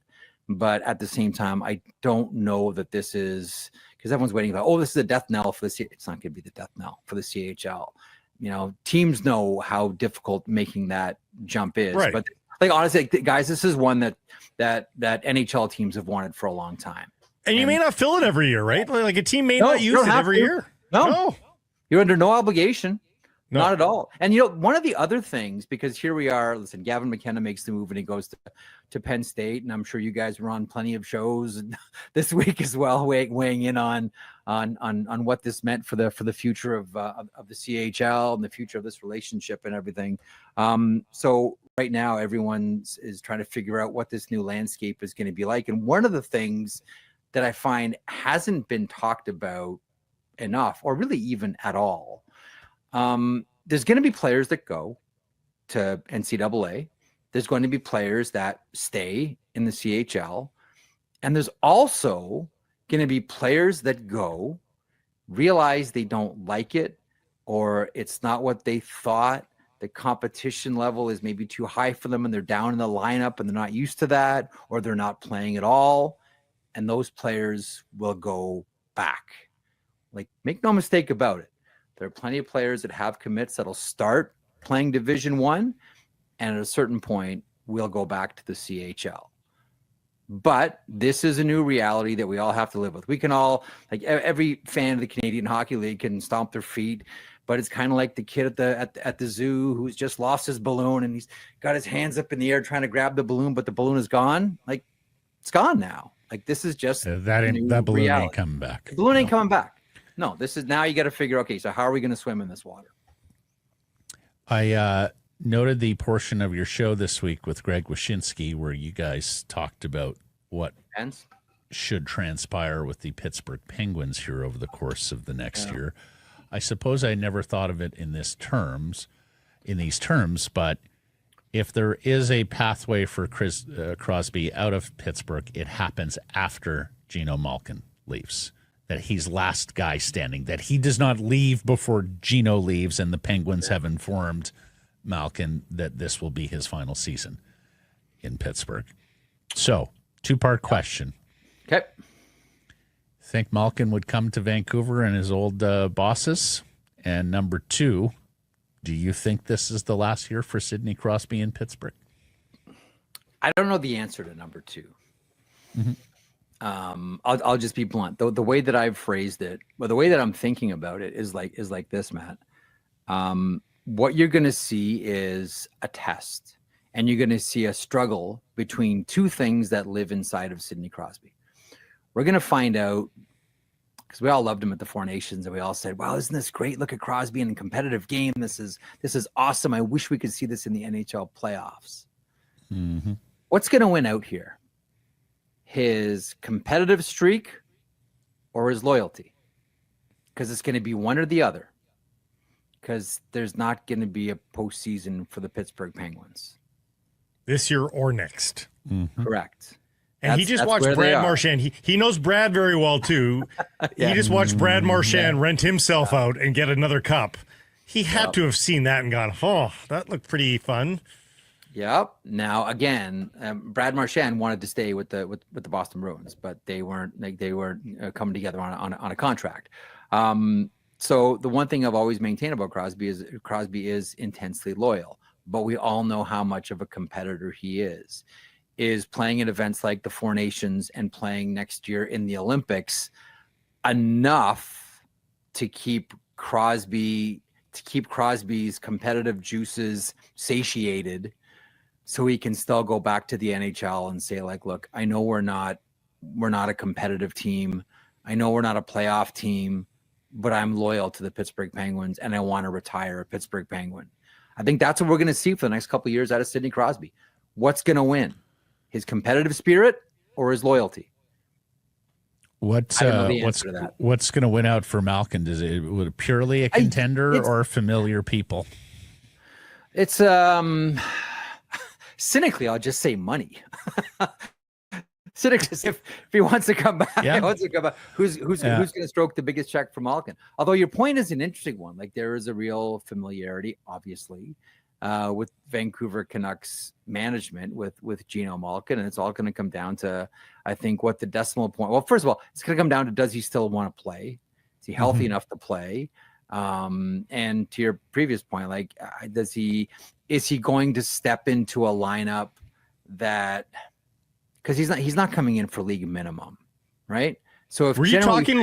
Speaker 3: But at the same time, I don't know that this is, because everyone's waiting about, oh, this is a death knell for the it's not going to be the death knell for the CHL. You know, teams know how difficult making that jump is. Right. But like honestly, guys, this is one that NHL teams have wanted for a long time.
Speaker 2: And you may not fill it every year, right? Like a team may not use it every year.
Speaker 3: No, you're under no obligation. No. Not at all. And, you know, one of the other things, because here we are, listen, Gavin McKenna makes the move and he goes to Penn State. And I'm sure you guys were on plenty of shows this week as well, weighing in on what this meant for the future of the CHL and the future of this relationship and everything. So right now, everyone is trying to figure out what this new landscape is going to be like. And one of the things that I find hasn't been talked about enough, or really even at all. There's going to be players that go to NCAA. There's going to be players that stay in the CHL. And there's also going to be players that go, realize they don't like it, or it's not what they thought. The competition level is maybe too high for them and they're down in the lineup and they're not used to that, or they're not playing at all. And those players will go back. Like, make no mistake about it. There are plenty of players that have commits that'll start playing Division I, and at a certain point we'll go back to the CHL. But this is a new reality that we all have to live with. We can all, like, every fan of the Canadian Hockey League can stomp their feet, but it's kind of like the kid at the zoo who's just lost his balloon and he's got his hands up in the air trying to grab the balloon, but the balloon is gone. Like, it's gone now. Like, this is just
Speaker 1: that balloon reality. Ain't coming back.
Speaker 3: The balloon ain't coming back. No, this is now you got to figure, okay, so how are we going to swim in this water?
Speaker 1: I noted the portion of your show this week with Greg Wyshynski where you guys talked about what should transpire with the Pittsburgh Penguins here over the course of the next year. I suppose I never thought of it in these terms, but if there is a pathway for Crosby out of Pittsburgh, it happens after Geno Malkin leaves. That he's last guy standing, that he does not leave before Geno leaves, and the Penguins have informed Malkin that this will be his final season in Pittsburgh. So, two-part question.
Speaker 3: Okay.
Speaker 1: Think Malkin would come to Vancouver and his old bosses? And number two, do you think this is the last year for Sidney Crosby in Pittsburgh?
Speaker 3: I don't know the answer to number two. Mm-hmm. I'll just be blunt. The way that I've phrased it, well, the way that I'm thinking about it is like this, Matt. What you're going to see is a test, and you're going to see a struggle between two things that live inside of Sidney Crosby. We're going to find out, because we all loved him at the Four Nations, and we all said, "Wow, isn't this great? Look at Crosby in a competitive game. This is awesome. I wish we could see this in the NHL playoffs."
Speaker 1: Mm-hmm.
Speaker 3: What's going to win out here? His competitive streak or his loyalty? Because it's going to be one or the other. Because there's not going to be a postseason for the Pittsburgh Penguins
Speaker 2: this year or next.
Speaker 1: Mm-hmm.
Speaker 3: Correct.
Speaker 2: And he just watched Brad Marchand. He knows Brad very well, too.
Speaker 3: Yeah.
Speaker 2: He just watched Brad Marchand rent himself out and get another cup. He had to have seen that and gone, oh, that looked pretty fun.
Speaker 3: Yep. Now, again, Brad Marchand wanted to stay with the Boston Bruins, but they weren't coming together on a contract. So the one thing I've always maintained about Crosby is intensely loyal, but we all know how much of a competitor he is playing at events like the Four Nations and playing next year in the Olympics enough to keep Crosby's competitive juices satiated, so he can still go back to the NHL and say, like, look, I know we're not a competitive team. I know we're not a playoff team, but I'm loyal to the Pittsburgh Penguins and I want to retire a Pittsburgh Penguin. I think that's what we're going to see for the next couple of years out of Sidney Crosby. What's going to win? His competitive spirit or his loyalty?
Speaker 1: What's going to win out for Malkin? Would it purely a contender or familiar people?
Speaker 3: It's cynically, I'll just say money. Cynically, if he wants to come back, who's going to stroke the biggest check for Malkin? Although your point is an interesting one. Like, there is a real familiarity, obviously, with Vancouver Canucks management with Geno Malkin, and it's all going to come down to, I think, what the decimal point. Well, first of all, it's going to come down to, does he still want to play? Is he healthy enough to play? And to your previous point, like, is he going to step into a lineup that, because he's not coming in for league minimum, right? So if
Speaker 2: were you talking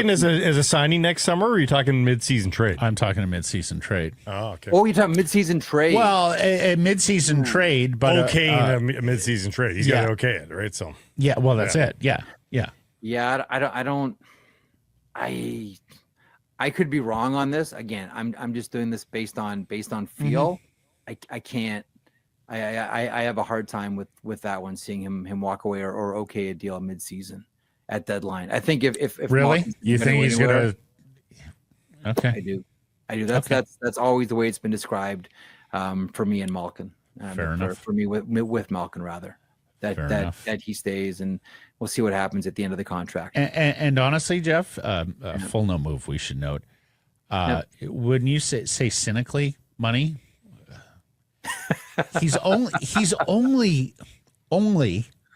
Speaker 2: as a signing next summer, or are you talking mid-season trade?
Speaker 1: I'm talking a mid-season trade.
Speaker 2: Oh, okay.
Speaker 3: Oh, you're talking mid-season trade.
Speaker 1: Well, a mid-season trade, but
Speaker 2: a mid-season trade. He's got to okay it, right? So
Speaker 1: yeah, well, that's it. Yeah.
Speaker 3: I could be wrong on this. Again, I'm just doing this based on feel. I can't. I have a hard time with that one, seeing him walk away or okay a deal mid-season. at deadline. I think if
Speaker 1: really,
Speaker 3: Malkin's
Speaker 1: you think he's going to? Okay,
Speaker 3: I do. That's always the way it's been described for me and Malkin.
Speaker 1: Fair enough.
Speaker 3: For me with Malkin rather. That he stays, and we'll see what happens at the end of the contract.
Speaker 1: And honestly, Jeff, full no move. We should note. Wouldn't you say cynically, money? He's only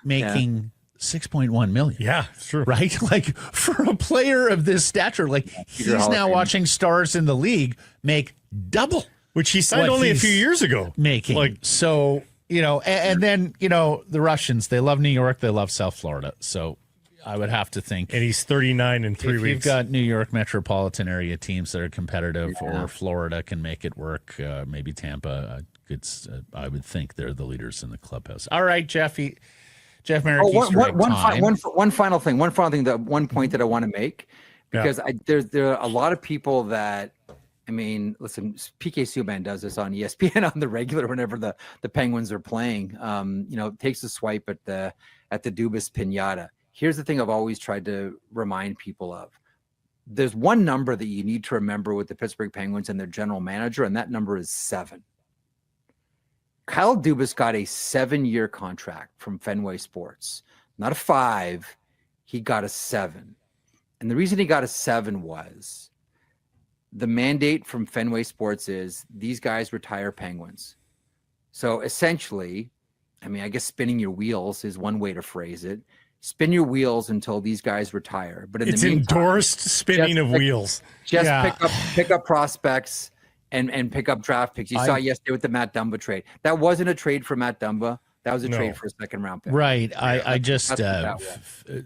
Speaker 1: making $6.1 million.
Speaker 2: Yeah, it's true.
Speaker 1: Right? Like for a player of this stature, like he's now watching stars in the league make double,
Speaker 2: which he signed only a few years ago.
Speaker 1: Making so. And then, the Russians, they love New York. They love South Florida. So I would have to think.
Speaker 2: And he's 39 in 3 weeks.
Speaker 1: You've got New York metropolitan area teams that are competitive, or Florida can make it work. Maybe Tampa. I would think they're the leaders in the clubhouse. All right, Jeff Merrick.
Speaker 3: One final thing. One point that I want to make, because there are a lot of people that, I mean, listen, PK Subban does this on ESPN on the regular whenever the Penguins are playing. Takes a swipe at the Dubas Pinata. Here's the thing I've always tried to remind people of. There's one number that you need to remember with the Pittsburgh Penguins and their general manager, and that number is 7. Kyle Dubas got a 7-year contract from Fenway Sports, not a 5. He got a 7. And the reason he got a 7 was the mandate from Fenway Sports is these guys retire Penguins. So essentially, I mean, I guess spinning your wheels is one way to phrase it. Spin your wheels until these guys retire. But
Speaker 2: it's endorsed spinning of wheels.
Speaker 3: Just pick up prospects and pick up draft picks. You saw yesterday with the Matt Dumba trade. That wasn't a trade for Matt Dumba. That was a trade for a second-round pick.
Speaker 1: Right. I just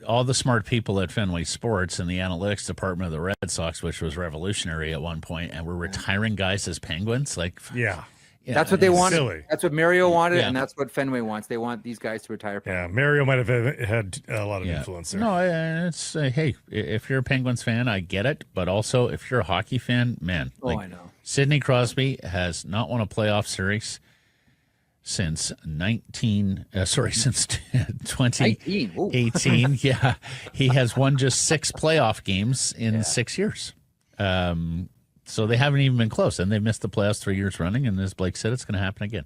Speaker 1: all the smart people at Fenway Sports and the analytics department of the Red Sox, which was revolutionary at one point, and we're retiring guys as Penguins.
Speaker 3: That's what they wanted. Silly. That's what Mario wanted, and that's what Fenway wants. They want these guys to retire Penguins.
Speaker 2: Yeah, Mario might have had a lot of influence there.
Speaker 1: No, it's hey, if you're a Penguins fan, I get it, but also if you're a hockey fan, man,
Speaker 3: I know.
Speaker 1: Sidney Crosby has not won a playoff series since 2018. Yeah, he has won just 6 playoff games in 6 years. So they haven't even been close, and they've missed the playoffs 3 years running. And as Blake said, it's going to happen again.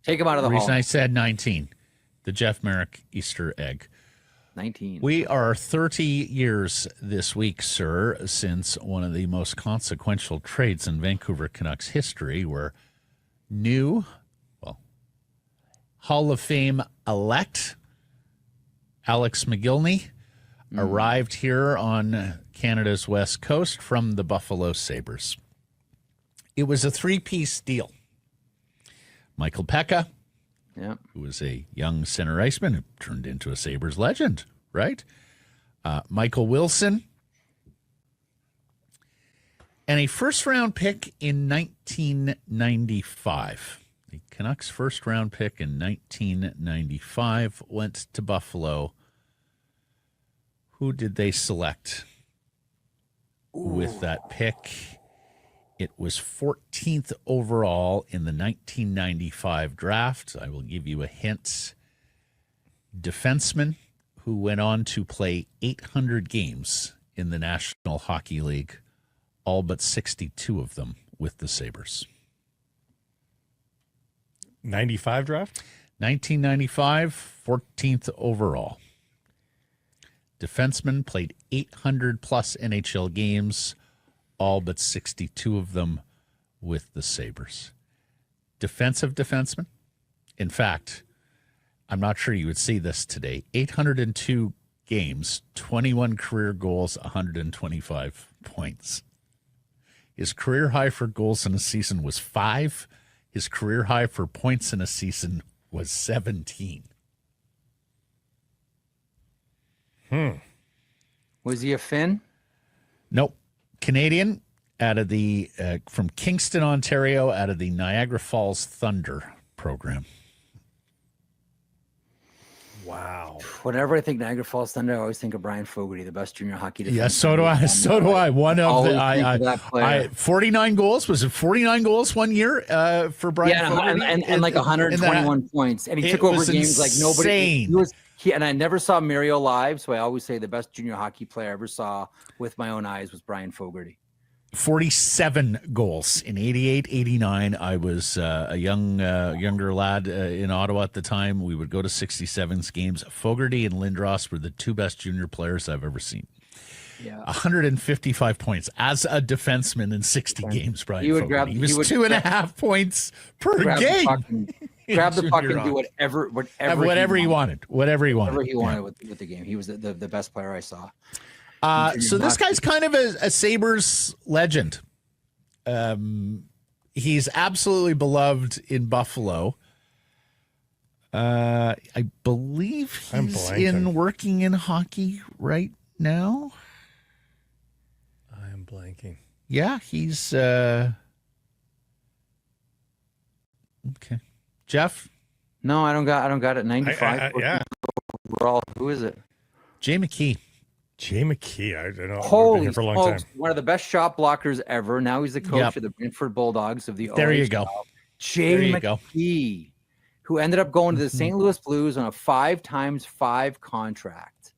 Speaker 3: Take him out of the
Speaker 1: reason
Speaker 3: hall.
Speaker 1: I said 19, the Jeff Merrick Easter egg.
Speaker 3: 19.
Speaker 1: We are 30 years this week, sir, since one of the most consequential trades in Vancouver Canucks history, where new, Hall of Fame elect Alex McGillney arrived here on Canada's West Coast from the Buffalo Sabres. It was a 3-piece deal. Michael Pekka, who was a young center iceman who turned into a Sabres legend, right? Michael Wilson, and a first-round pick in 1995. The Canucks' first-round pick in 1995 went to Buffalo. Who did they select with that pick? It was 14th overall in the 1995 draft. I will give you a hint. Defenseman who went on to play 800 games in the National Hockey League, all but 62 of them with the Sabres.
Speaker 2: 95 draft?
Speaker 1: 1995, 14th overall. Defenseman, played 800-plus NHL games, all but 62 of them with the Sabres. Defensive defenseman. In fact, I'm not sure you would see this today. 802 games, 21 career goals, 125 points. His career high for goals in a season was 5. His career high for points in a season was 17.
Speaker 3: Was he a Finn?
Speaker 1: Nope. Canadian, out of the from Kingston, Ontario, out of the Niagara Falls Thunder program.
Speaker 2: Wow.
Speaker 3: Whenever I think Niagara Falls Thunder, I always think of Brian Fogarty, the best junior hockey defenseman.
Speaker 1: Yeah, so do I. So do I. One of the 49 goals. Was it 49 goals one year for Brian Fogarty?
Speaker 3: And like 121 points. And he took over games like nobody. And I never saw Mario live, so I always say the best junior hockey player I ever saw with my own eyes was Brian Fogarty.
Speaker 1: 47 goals in 88, 89. I was a younger lad in Ottawa at the time. We would go to 67s games. Fogarty and Lindros were the two best junior players I've ever seen.
Speaker 3: Yeah,
Speaker 1: 155 points as a defenseman in 60 games. Brian
Speaker 3: he would
Speaker 1: Fogarty.
Speaker 3: grab.
Speaker 1: He was 2.5 points per game.
Speaker 3: Grab the puck and do whatever
Speaker 1: he wanted. Whatever he wanted
Speaker 3: with the game. He was the best player I saw.
Speaker 1: So this guy's kind of a Sabres legend. He's absolutely beloved in Buffalo. I believe he's working in hockey right now.
Speaker 2: I am blanking.
Speaker 1: Yeah, he's okay. Jeff?
Speaker 3: No, I don't got it. 95.
Speaker 2: Yeah.
Speaker 3: Overall, who is it?
Speaker 1: Jay McKee.
Speaker 2: Jay McKee. I don't know.
Speaker 3: Holy
Speaker 2: for a long
Speaker 3: smokes,
Speaker 2: time.
Speaker 3: one of the best shot blockers ever. Now he's the coach of the Brantford Bulldogs of the
Speaker 1: There
Speaker 3: OHL.
Speaker 1: you go.
Speaker 3: Jay McKee, who ended up going to the St. Louis Blues on a 5x5 contract.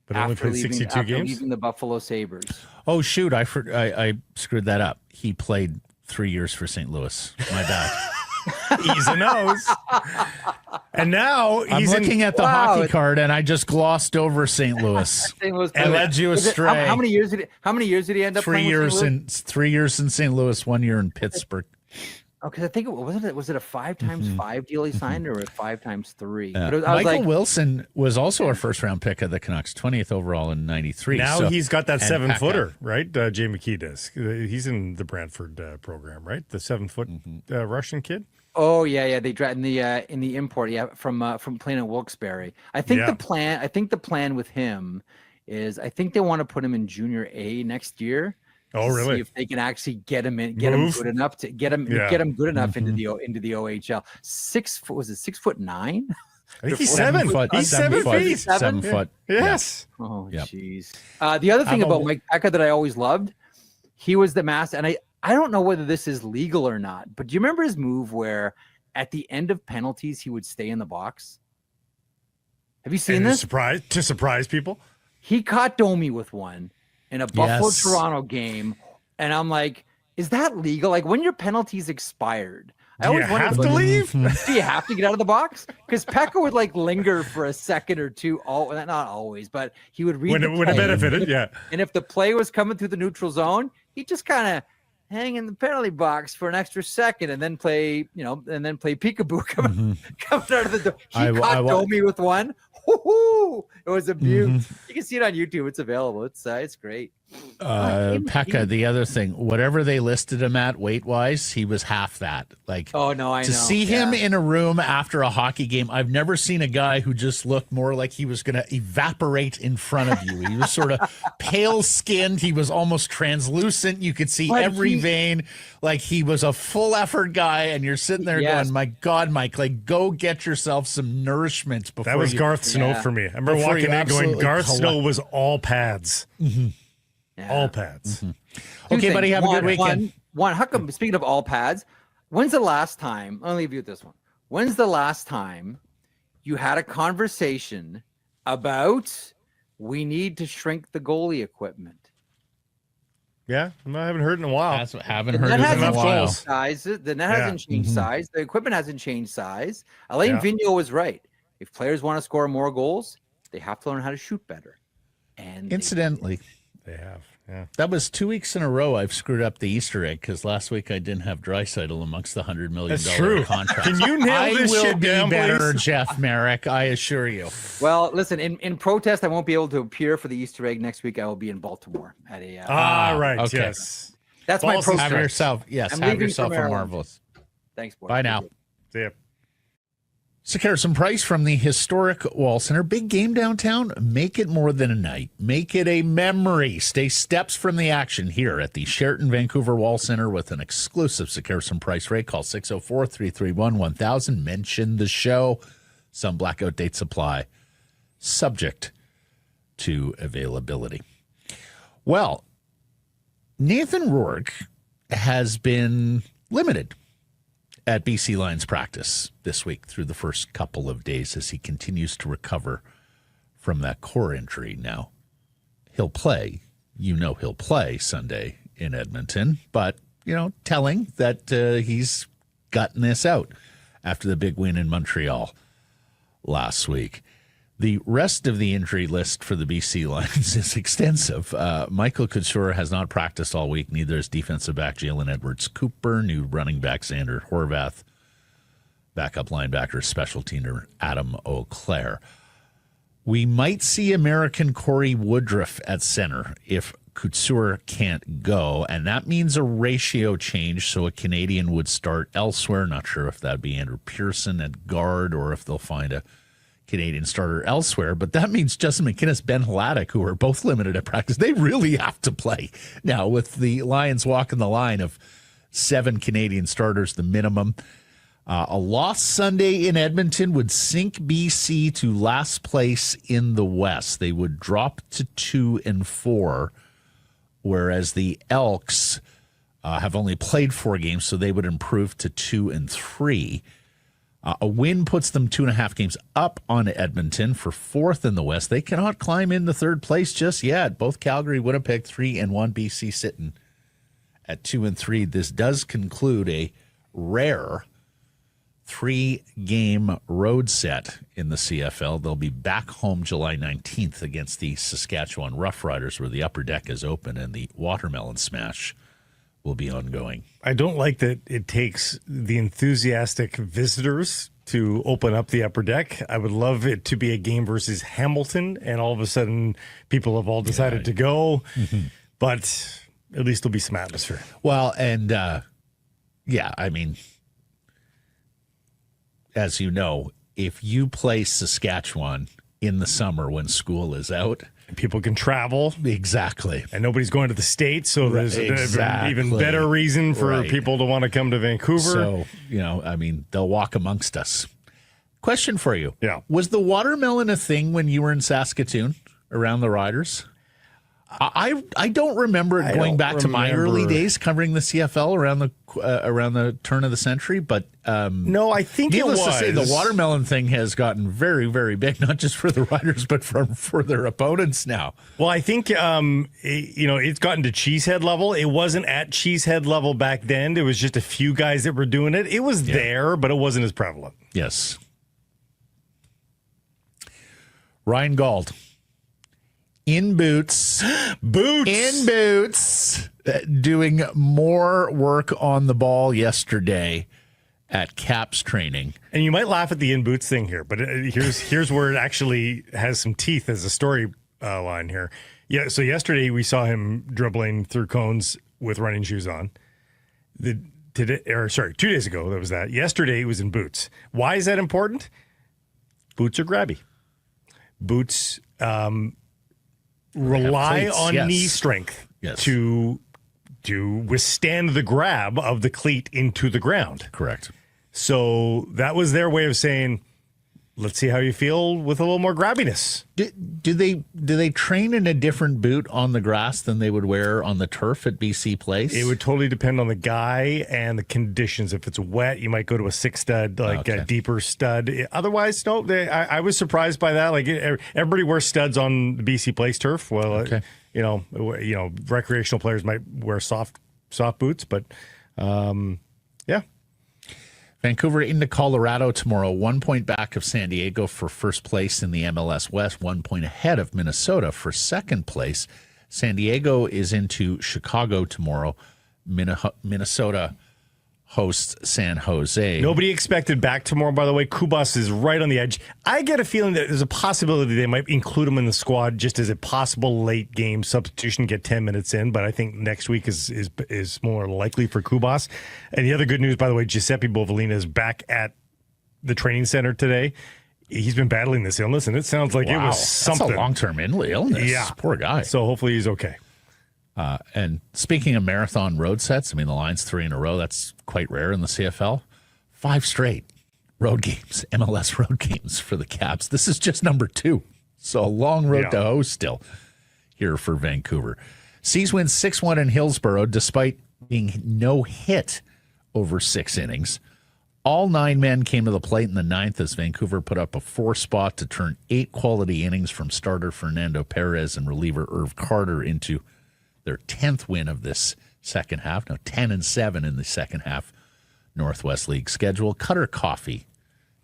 Speaker 2: But only played 62 games?
Speaker 3: Leaving the Buffalo Sabres.
Speaker 1: Oh, shoot. I screwed that up. He played 3 years for St. Louis. My bad.
Speaker 2: He's a nose. And now
Speaker 1: I'm
Speaker 2: he's
Speaker 1: looking at the hockey card, and I just glossed over St. Louis.
Speaker 3: St. Louis
Speaker 1: and led you astray.
Speaker 3: How many years did he end up playing?
Speaker 1: 3 years in St. Louis, 1 year in Pittsburgh.
Speaker 3: Okay, I think was it a 5x5 deal he signed or a 5x3?
Speaker 1: Michael Wilson was also a first-round pick of the Canucks, 20th overall in '93.
Speaker 2: Now he's got that 7-footer, right? Jay McKee does. He's in the Brantford program, right? The 7-foot Russian kid.
Speaker 3: Oh yeah. They tried in the import, from playing at Wilkes-Barre. I think the plan with him is I think they want to put him in Junior A next year.
Speaker 2: Oh, really?
Speaker 3: See if they can actually get him good enough to get him good enough into the OHL. 6'9"?
Speaker 2: I think he's 7 foot. He's 7 feet.
Speaker 1: 7 foot.
Speaker 2: Yes.
Speaker 3: Yeah. Oh, jeez. The other thing about Mike Peca that I always loved, he was the master, and I don't know whether this is legal or not, but do you remember his move where at the end of penalties he would stay in the box? Have you seen this?
Speaker 2: To surprise people?
Speaker 3: He caught Domi with one in a Buffalo-Toronto game, and I'm like, is that legal? Like, when your penalties expired, I always wondered,
Speaker 2: have to leave?
Speaker 3: Do you have to get out of the box? Because Pekka would linger for a second or two. Not always, but he would read
Speaker 2: when it benefited. Yeah.
Speaker 3: And if the play was coming through the neutral zone, he'd just kind of hang in the penalty box for an extra second and then play peekaboo coming out of the door. He caught Domi with one. Woo-hoo! It was a beaut. You can see it on YouTube. It's available. It's great.
Speaker 1: Pekka, the other thing, whatever they listed him at weight-wise, he was half that. To see him in a room after a hockey game, I've never seen a guy who just looked more like he was going to evaporate in front of you. He was sort of pale-skinned. He was almost translucent. You could see every vein. Like, he was a full-effort guy, and you're sitting there going, my God, Mike, go get yourself some nourishment before.
Speaker 2: That was Garth Snow for me. I remember walking in going, Garth Snow was all pads. All pads.
Speaker 1: Okay, buddy, have a good weekend.
Speaker 3: How come, speaking of all pads, when's the last time, I'll leave you with this one. When's the last time you had a conversation about we need to shrink the goalie equipment?
Speaker 2: Yeah, I haven't heard in a while.
Speaker 1: Haven't heard in a while.
Speaker 3: The net hasn't changed size. The equipment hasn't changed size. Alain Vigneault was right. If players want to score more goals, they have to learn how to shoot better. And
Speaker 1: incidentally,
Speaker 2: they have. Yeah.
Speaker 1: That was 2 weeks in a row I've screwed up the Easter egg because last week I didn't have Draisaitl amongst the $100 million contract.
Speaker 2: Can you nail this shit down,
Speaker 1: please? I will be better,
Speaker 2: please?
Speaker 1: Jeff Merrick, I assure you.
Speaker 3: Well, listen, in protest, I won't be able to appear for the Easter egg next week. I will be in Baltimore at a.
Speaker 2: Right.
Speaker 1: Okay.
Speaker 2: Yes.
Speaker 3: That's my protest.
Speaker 1: Have yourself a marvelous.
Speaker 3: Thanks, boy.
Speaker 1: Bye now.
Speaker 2: See ya.
Speaker 1: Harrison Price from the historic Wall Center. Big game downtown. Make it more than a night. Make it a memory. Stay steps from the action here at the Sheraton Vancouver Wall Center with an exclusive Harrison Price rate. Call 604-331-1000. Mention the show. Some blackout date supply. Subject to availability. Well, Nathan Rourke has been limited at BC Lions practice this week through the first couple of days as he continues to recover from that core injury. Now, he'll play. He'll play Sunday in Edmonton, but, telling that he's gotten this out after the big win in Montreal last week. The rest of the injury list for the BC Lions is extensive. Michael Couture has not practiced all week. Neither is defensive back Jalen Edwards-Cooper, new running back Xander Horvath, backup linebacker special teamer Adam Auclair. We might see American Corey Woodruff at center if Couture can't go, and that means a ratio change, so a Canadian would start elsewhere. Not sure if that'd be Andrew Pearson at guard or if they'll find a Canadian starter elsewhere, but that means Justin McInnis, Ben Hladik, who are both limited at practice, they really have to play. Now, with the Lions walking the line of 7 Canadian starters, the minimum, a loss Sunday in Edmonton would sink BC to last place in the West. They would drop to 2-4, whereas the Elks have only played 4 games, so they would improve to 2-3. A win puts them 2.5 games up on Edmonton for 4th in the West. They cannot climb into 3rd place just yet. Both Calgary, Winnipeg 3-1, BC sitting at 2-3. This does conclude a rare 3-game road set in the CFL. They'll be back home July 19th against the Saskatchewan Roughriders, where the upper deck is open and the Watermelon Smash will be ongoing.
Speaker 2: I don't like that it takes the enthusiastic visitors to open up the upper deck. I would love it to be a game versus Hamilton, and all of a sudden people have all decided to go. Mm-hmm. But at least there'll be some atmosphere.
Speaker 1: Well, and I mean, as you know, if you play Saskatchewan in the summer when school is out,
Speaker 2: people can travel.
Speaker 1: Exactly.
Speaker 2: And nobody's going to the States, so there's an even better reason for people to want to come to Vancouver.
Speaker 1: So, they'll walk amongst us. Question for you.
Speaker 2: Yeah.
Speaker 1: Was the watermelon a thing when you were in Saskatoon around the Riders? I don't remember it going back to my early days covering the CFL around the turn of the century, but
Speaker 2: no, I think
Speaker 1: needless
Speaker 2: it was.
Speaker 1: to say, the watermelon thing has gotten very, very big, not just for the Riders, but for their opponents now.
Speaker 2: Well, I think it's gotten to Cheesehead level. It wasn't at Cheesehead level back then. There was just a few guys that were doing it. It was there, but it wasn't as prevalent.
Speaker 1: Yes. Ryan Gauld. In boots, doing more work on the ball yesterday at Caps training.
Speaker 2: And you might laugh at the in boots thing here, but here's where it actually has some teeth as a story line here. Yeah, so yesterday we saw him dribbling through cones with running shoes on. 2 days ago that was that. Yesterday he was in boots. Why is that important? Boots are grabby. Boots rely on knee strength to withstand the grab of the cleat into the ground.
Speaker 1: Correct.
Speaker 2: So that was their way of saying, let's see how you feel with a little more grabbiness.
Speaker 1: Do they train in a different boot on the grass than they would wear on the turf at BC Place?
Speaker 2: It would totally depend on the guy and the conditions. If it's wet, you might go to a 6-stud, a deeper stud. Otherwise, no. I was surprised by that. Like everybody wears studs on the BC Place turf. Well, recreational players might wear soft boots, but yeah.
Speaker 1: Vancouver into Colorado tomorrow, 1 point back of San Diego for first place in the MLS West, 1 point ahead of Minnesota for second place. San Diego is into Chicago tomorrow. Minnesota hosts San Jose.
Speaker 2: Nobody expected back tomorrow, by the way. Kubas is right on the edge. I get a feeling that there's a possibility they might include him in the squad just as a possible late game substitution, get 10 minutes in, but I think next week is more likely for Kubas. And the other good news, by the way, Giuseppe Bovalina is back at the training center today. He's been battling this illness, and it sounds like it was something.
Speaker 1: That's a long-term illness.
Speaker 2: Yeah.
Speaker 1: Poor guy.
Speaker 2: So hopefully he's okay.
Speaker 1: And speaking of marathon road sets, the Lions 3 in a row, that's quite rare in the CFL. 5 straight road games, MLS road games for the Caps. This is just number 2. So a long road to hoe still here for Vancouver. Seas win 6-1 in Hillsborough despite being no hit over 6 innings. All 9 men came to the plate in the 9th as Vancouver put up a 4 spot to turn 8 quality innings from starter Fernando Perez and reliever Irv Carter into their 10th win of this second half. Now 10-7 in the second half Northwest League schedule. Cutter Coffee.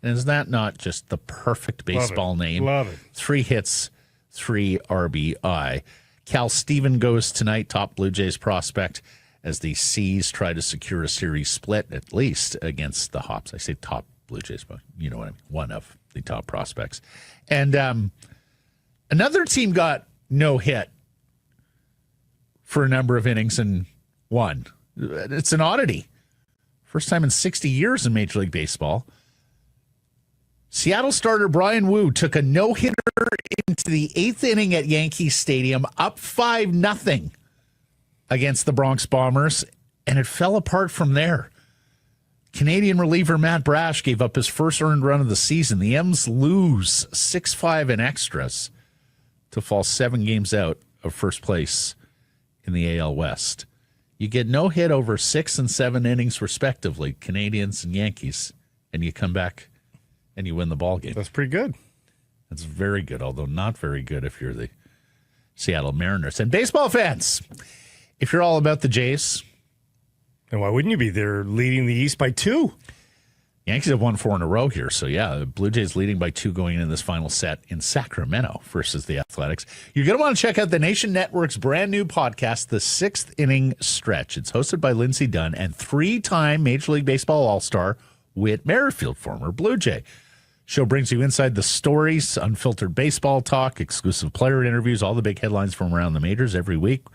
Speaker 1: And is that not just the perfect baseball name?
Speaker 2: Love it.
Speaker 1: 3 hits, 3 RBI. Cal Steven goes tonight, top Blue Jays prospect, as the C's try to secure a series split, at least against the Hops. I say top Blue Jays, but you know what I mean. One of the top prospects. And another team got no hit for a number of innings and won. It's an oddity. First time in 60 years in Major League Baseball. Seattle starter Brian Wu took a no-hitter into the 8th inning at Yankee Stadium, up 5-0 against the Bronx Bombers, and it fell apart from there. Canadian reliever Matt Brash gave up his first earned run of the season. The M's lose 6-5 in extras to fall 7 games out of first place in the AL West. You get no hit over 6 and 7 innings, respectively, Canadians and Yankees, and you come back and you win the ball game.
Speaker 2: That's pretty good.
Speaker 1: That's very good, although not very good if you're the Seattle Mariners. And baseball fans, if you're all about the Jays.
Speaker 2: And why wouldn't you be? They're leading the East by 2.
Speaker 1: Yankees have won 4 in a row here. So, yeah, the Blue Jays leading by 2 going into this final set in Sacramento versus the Athletics. You're going to want to check out the Nation Network's brand new podcast, The 6th Inning Stretch. It's hosted by Lindsey Dunn and 3-time Major League Baseball All-Star Whit Merrifield, former Blue Jay. Show brings you inside the stories, unfiltered baseball talk, exclusive player interviews, all the big headlines from around the majors every week.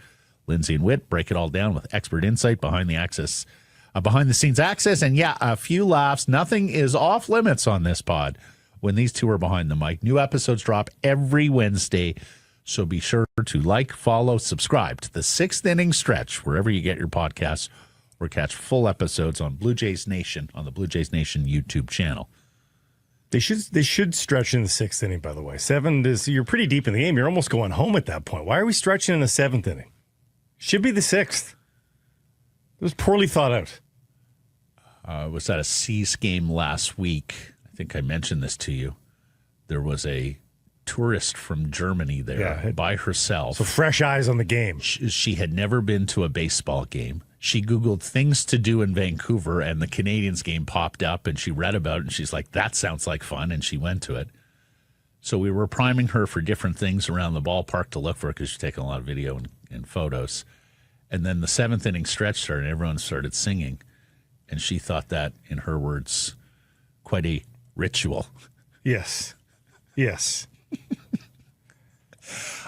Speaker 1: Lindsey and Whit break it all down with expert insight behind the scenes access, and yeah, a few laughs. Nothing is off limits on this pod when these two are behind the mic. New episodes drop every Wednesday, so be sure to like, follow, subscribe to the 6th Inning Stretch wherever you get your podcasts, or catch full episodes on Blue Jays Nation on the Blue Jays Nation YouTube channel.
Speaker 2: They should stretch in the 6th inning, by the way. 7 is, you're pretty deep in the game. You're almost going home at that point. Why are we stretching in the 7th inning? Should be the 6th. It was poorly thought out.
Speaker 1: Was at a C's game last week. I think I mentioned this to you. There was a tourist from Germany there by herself.
Speaker 2: So fresh eyes on the game.
Speaker 1: She had never been to a baseball game. She Googled things to do in Vancouver, and the Canadians game popped up, and she read about it, and she's like, that sounds like fun, and she went to it. So we were priming her for different things around the ballpark to look for, because she's taking a lot of video and photos. And then the 7th inning stretch started, and everyone started singing. And she thought that, in her words, quite a ritual.
Speaker 2: Yes. Yes.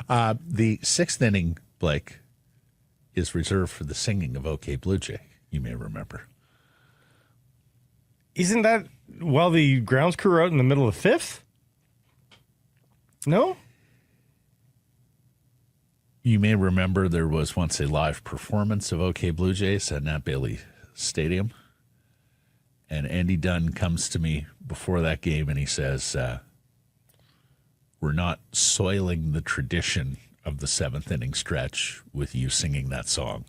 Speaker 1: The 6th inning, Blake, is reserved for the singing of OK Blue Jay, you may remember.
Speaker 2: Isn't that while the grounds crew are out in the middle of the 5th? No?
Speaker 1: You may remember there was once a live performance of OK Blue Jays at Nat Bailey Stadium. And Andy Dunn comes to me before that game and he says, we're not soiling the tradition of the 7th inning stretch with you singing that song.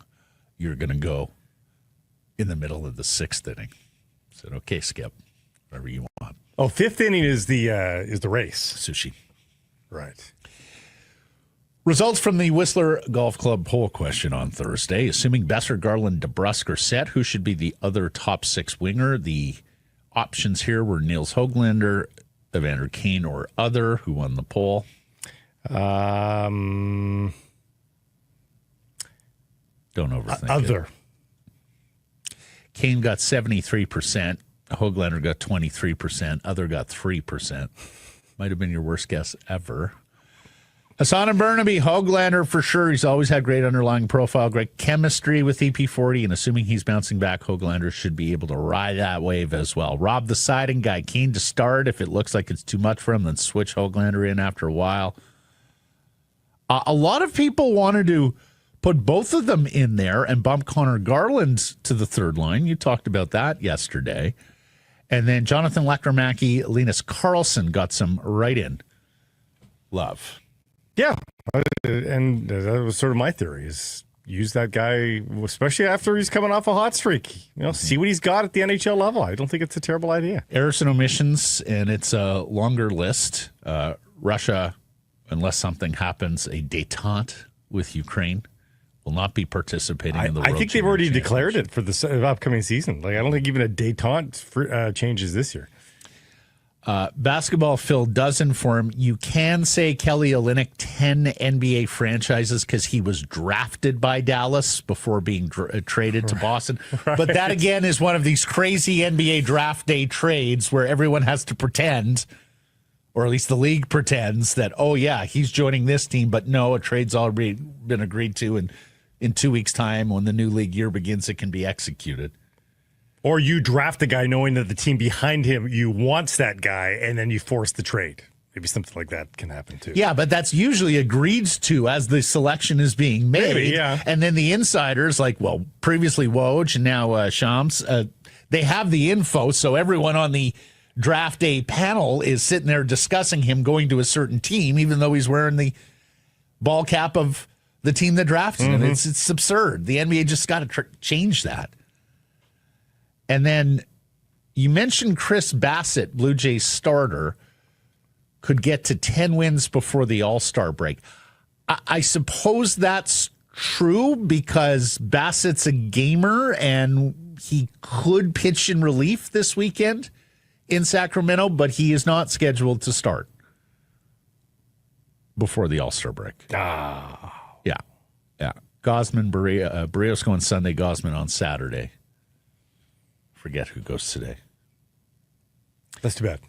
Speaker 1: You're going to go in the middle of the 6th inning. I said, okay, Skip, whatever you want.
Speaker 2: Oh, 5th inning is the race.
Speaker 1: Sushi.
Speaker 2: Right.
Speaker 1: Results from the Whistler Golf Club poll question on Thursday. Assuming Besser, Garland, DeBrusque are set, who should be the other top 6 winger? The options here were Niels Höglander, Evander Kane, or other. Who won the poll? Don't overthink
Speaker 2: other.
Speaker 1: It. Kane got 73%. Höglander got 23%. Other got 3%. Might have been your worst guess ever. Hassan and Burnaby, Höglander for sure. He's always had great underlying profile, great chemistry with EP40, and assuming he's bouncing back, Höglander should be able to ride that wave as well. Rob the siding guy, keen to start. If it looks like it's too much for him, then switch Höglander in after a while. A lot of people wanted to put both of them in there and bump Connor Garland to the 3rd line. You talked about that yesterday. And then Jonathan Leckner-Mackey, Linus Karlsson got some right-in love.
Speaker 2: Yeah, and that was sort of my theory, is use that guy, especially after he's coming off a hot streak. See what he's got at the NHL level. I don't think it's a terrible idea.
Speaker 1: Errors and omissions, and it's a longer list. Russia, unless something happens, a détente with Ukraine, will not be participating in the World
Speaker 2: I think they've already declared it for the upcoming season. I don't think even a détente changes this year.
Speaker 1: Basketball Phil does inform you can say Kelly Olynyk 10 NBA franchises because he was drafted by Dallas before being traded to Boston. Right. But that, again, is one of these crazy NBA draft day trades where everyone has to pretend, or at least the league pretends, that, oh, yeah, he's joining this team. But no, a trade's already been agreed to. And in 2 weeks' time, when the new league year begins, it can be executed.
Speaker 2: Or you draft the guy knowing that the team behind him, you wants that guy, and then you force the trade. Maybe something like that can happen too.
Speaker 1: Yeah, but that's usually agreed to as the selection is being made.
Speaker 2: Maybe, yeah.
Speaker 1: And then the insiders, like, previously Woj and now Shams, they have the info, so everyone on the draft day panel is sitting there discussing him going to a certain team, even though he's wearing the ball cap of the team that drafted him. It's absurd. The NBA just got to change that. And then you mentioned Chris Bassett, Blue Jays starter, could get to 10 wins before the All-Star break. I suppose that's true because Bassett's a gamer and he could pitch in relief this weekend in Sacramento, but he is not scheduled to start before the All-Star break. Yeah. Gosman, Barrios going Sunday, Gosman on Saturday. Forget who goes today.
Speaker 2: That's too bad.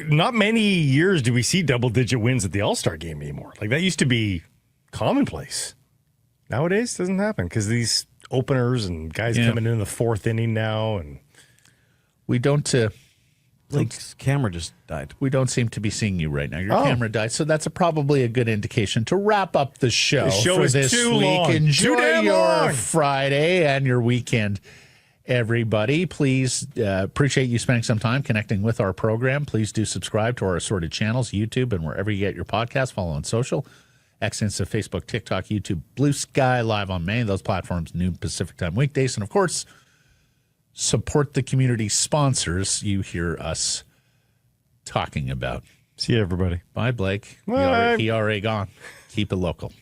Speaker 2: Not many years do we see double-digit wins at the All-Star game anymore. That used to be commonplace. Nowadays, it doesn't happen because these openers and guys coming in the fourth inning now. And
Speaker 1: we don't...
Speaker 4: Blake's camera just died.
Speaker 1: We don't seem to be seeing you right now. Your camera died, so that's probably a good indication to wrap up the show,
Speaker 2: for this
Speaker 1: week.
Speaker 2: Long.
Speaker 1: Enjoy your Friday and your weekend, everybody. Please appreciate you spending some time connecting with our program. Please do subscribe to our assorted channels, YouTube, and wherever you get your podcasts. Follow on social, X, Insta, Facebook, TikTok, YouTube, Blue Sky, live on many of those platforms, noon Pacific time weekdays. And, of course, support the community sponsors you hear us talking about.
Speaker 2: See you, everybody.
Speaker 1: Bye, Blake.
Speaker 2: Bye.
Speaker 1: He already gone. Keep it local.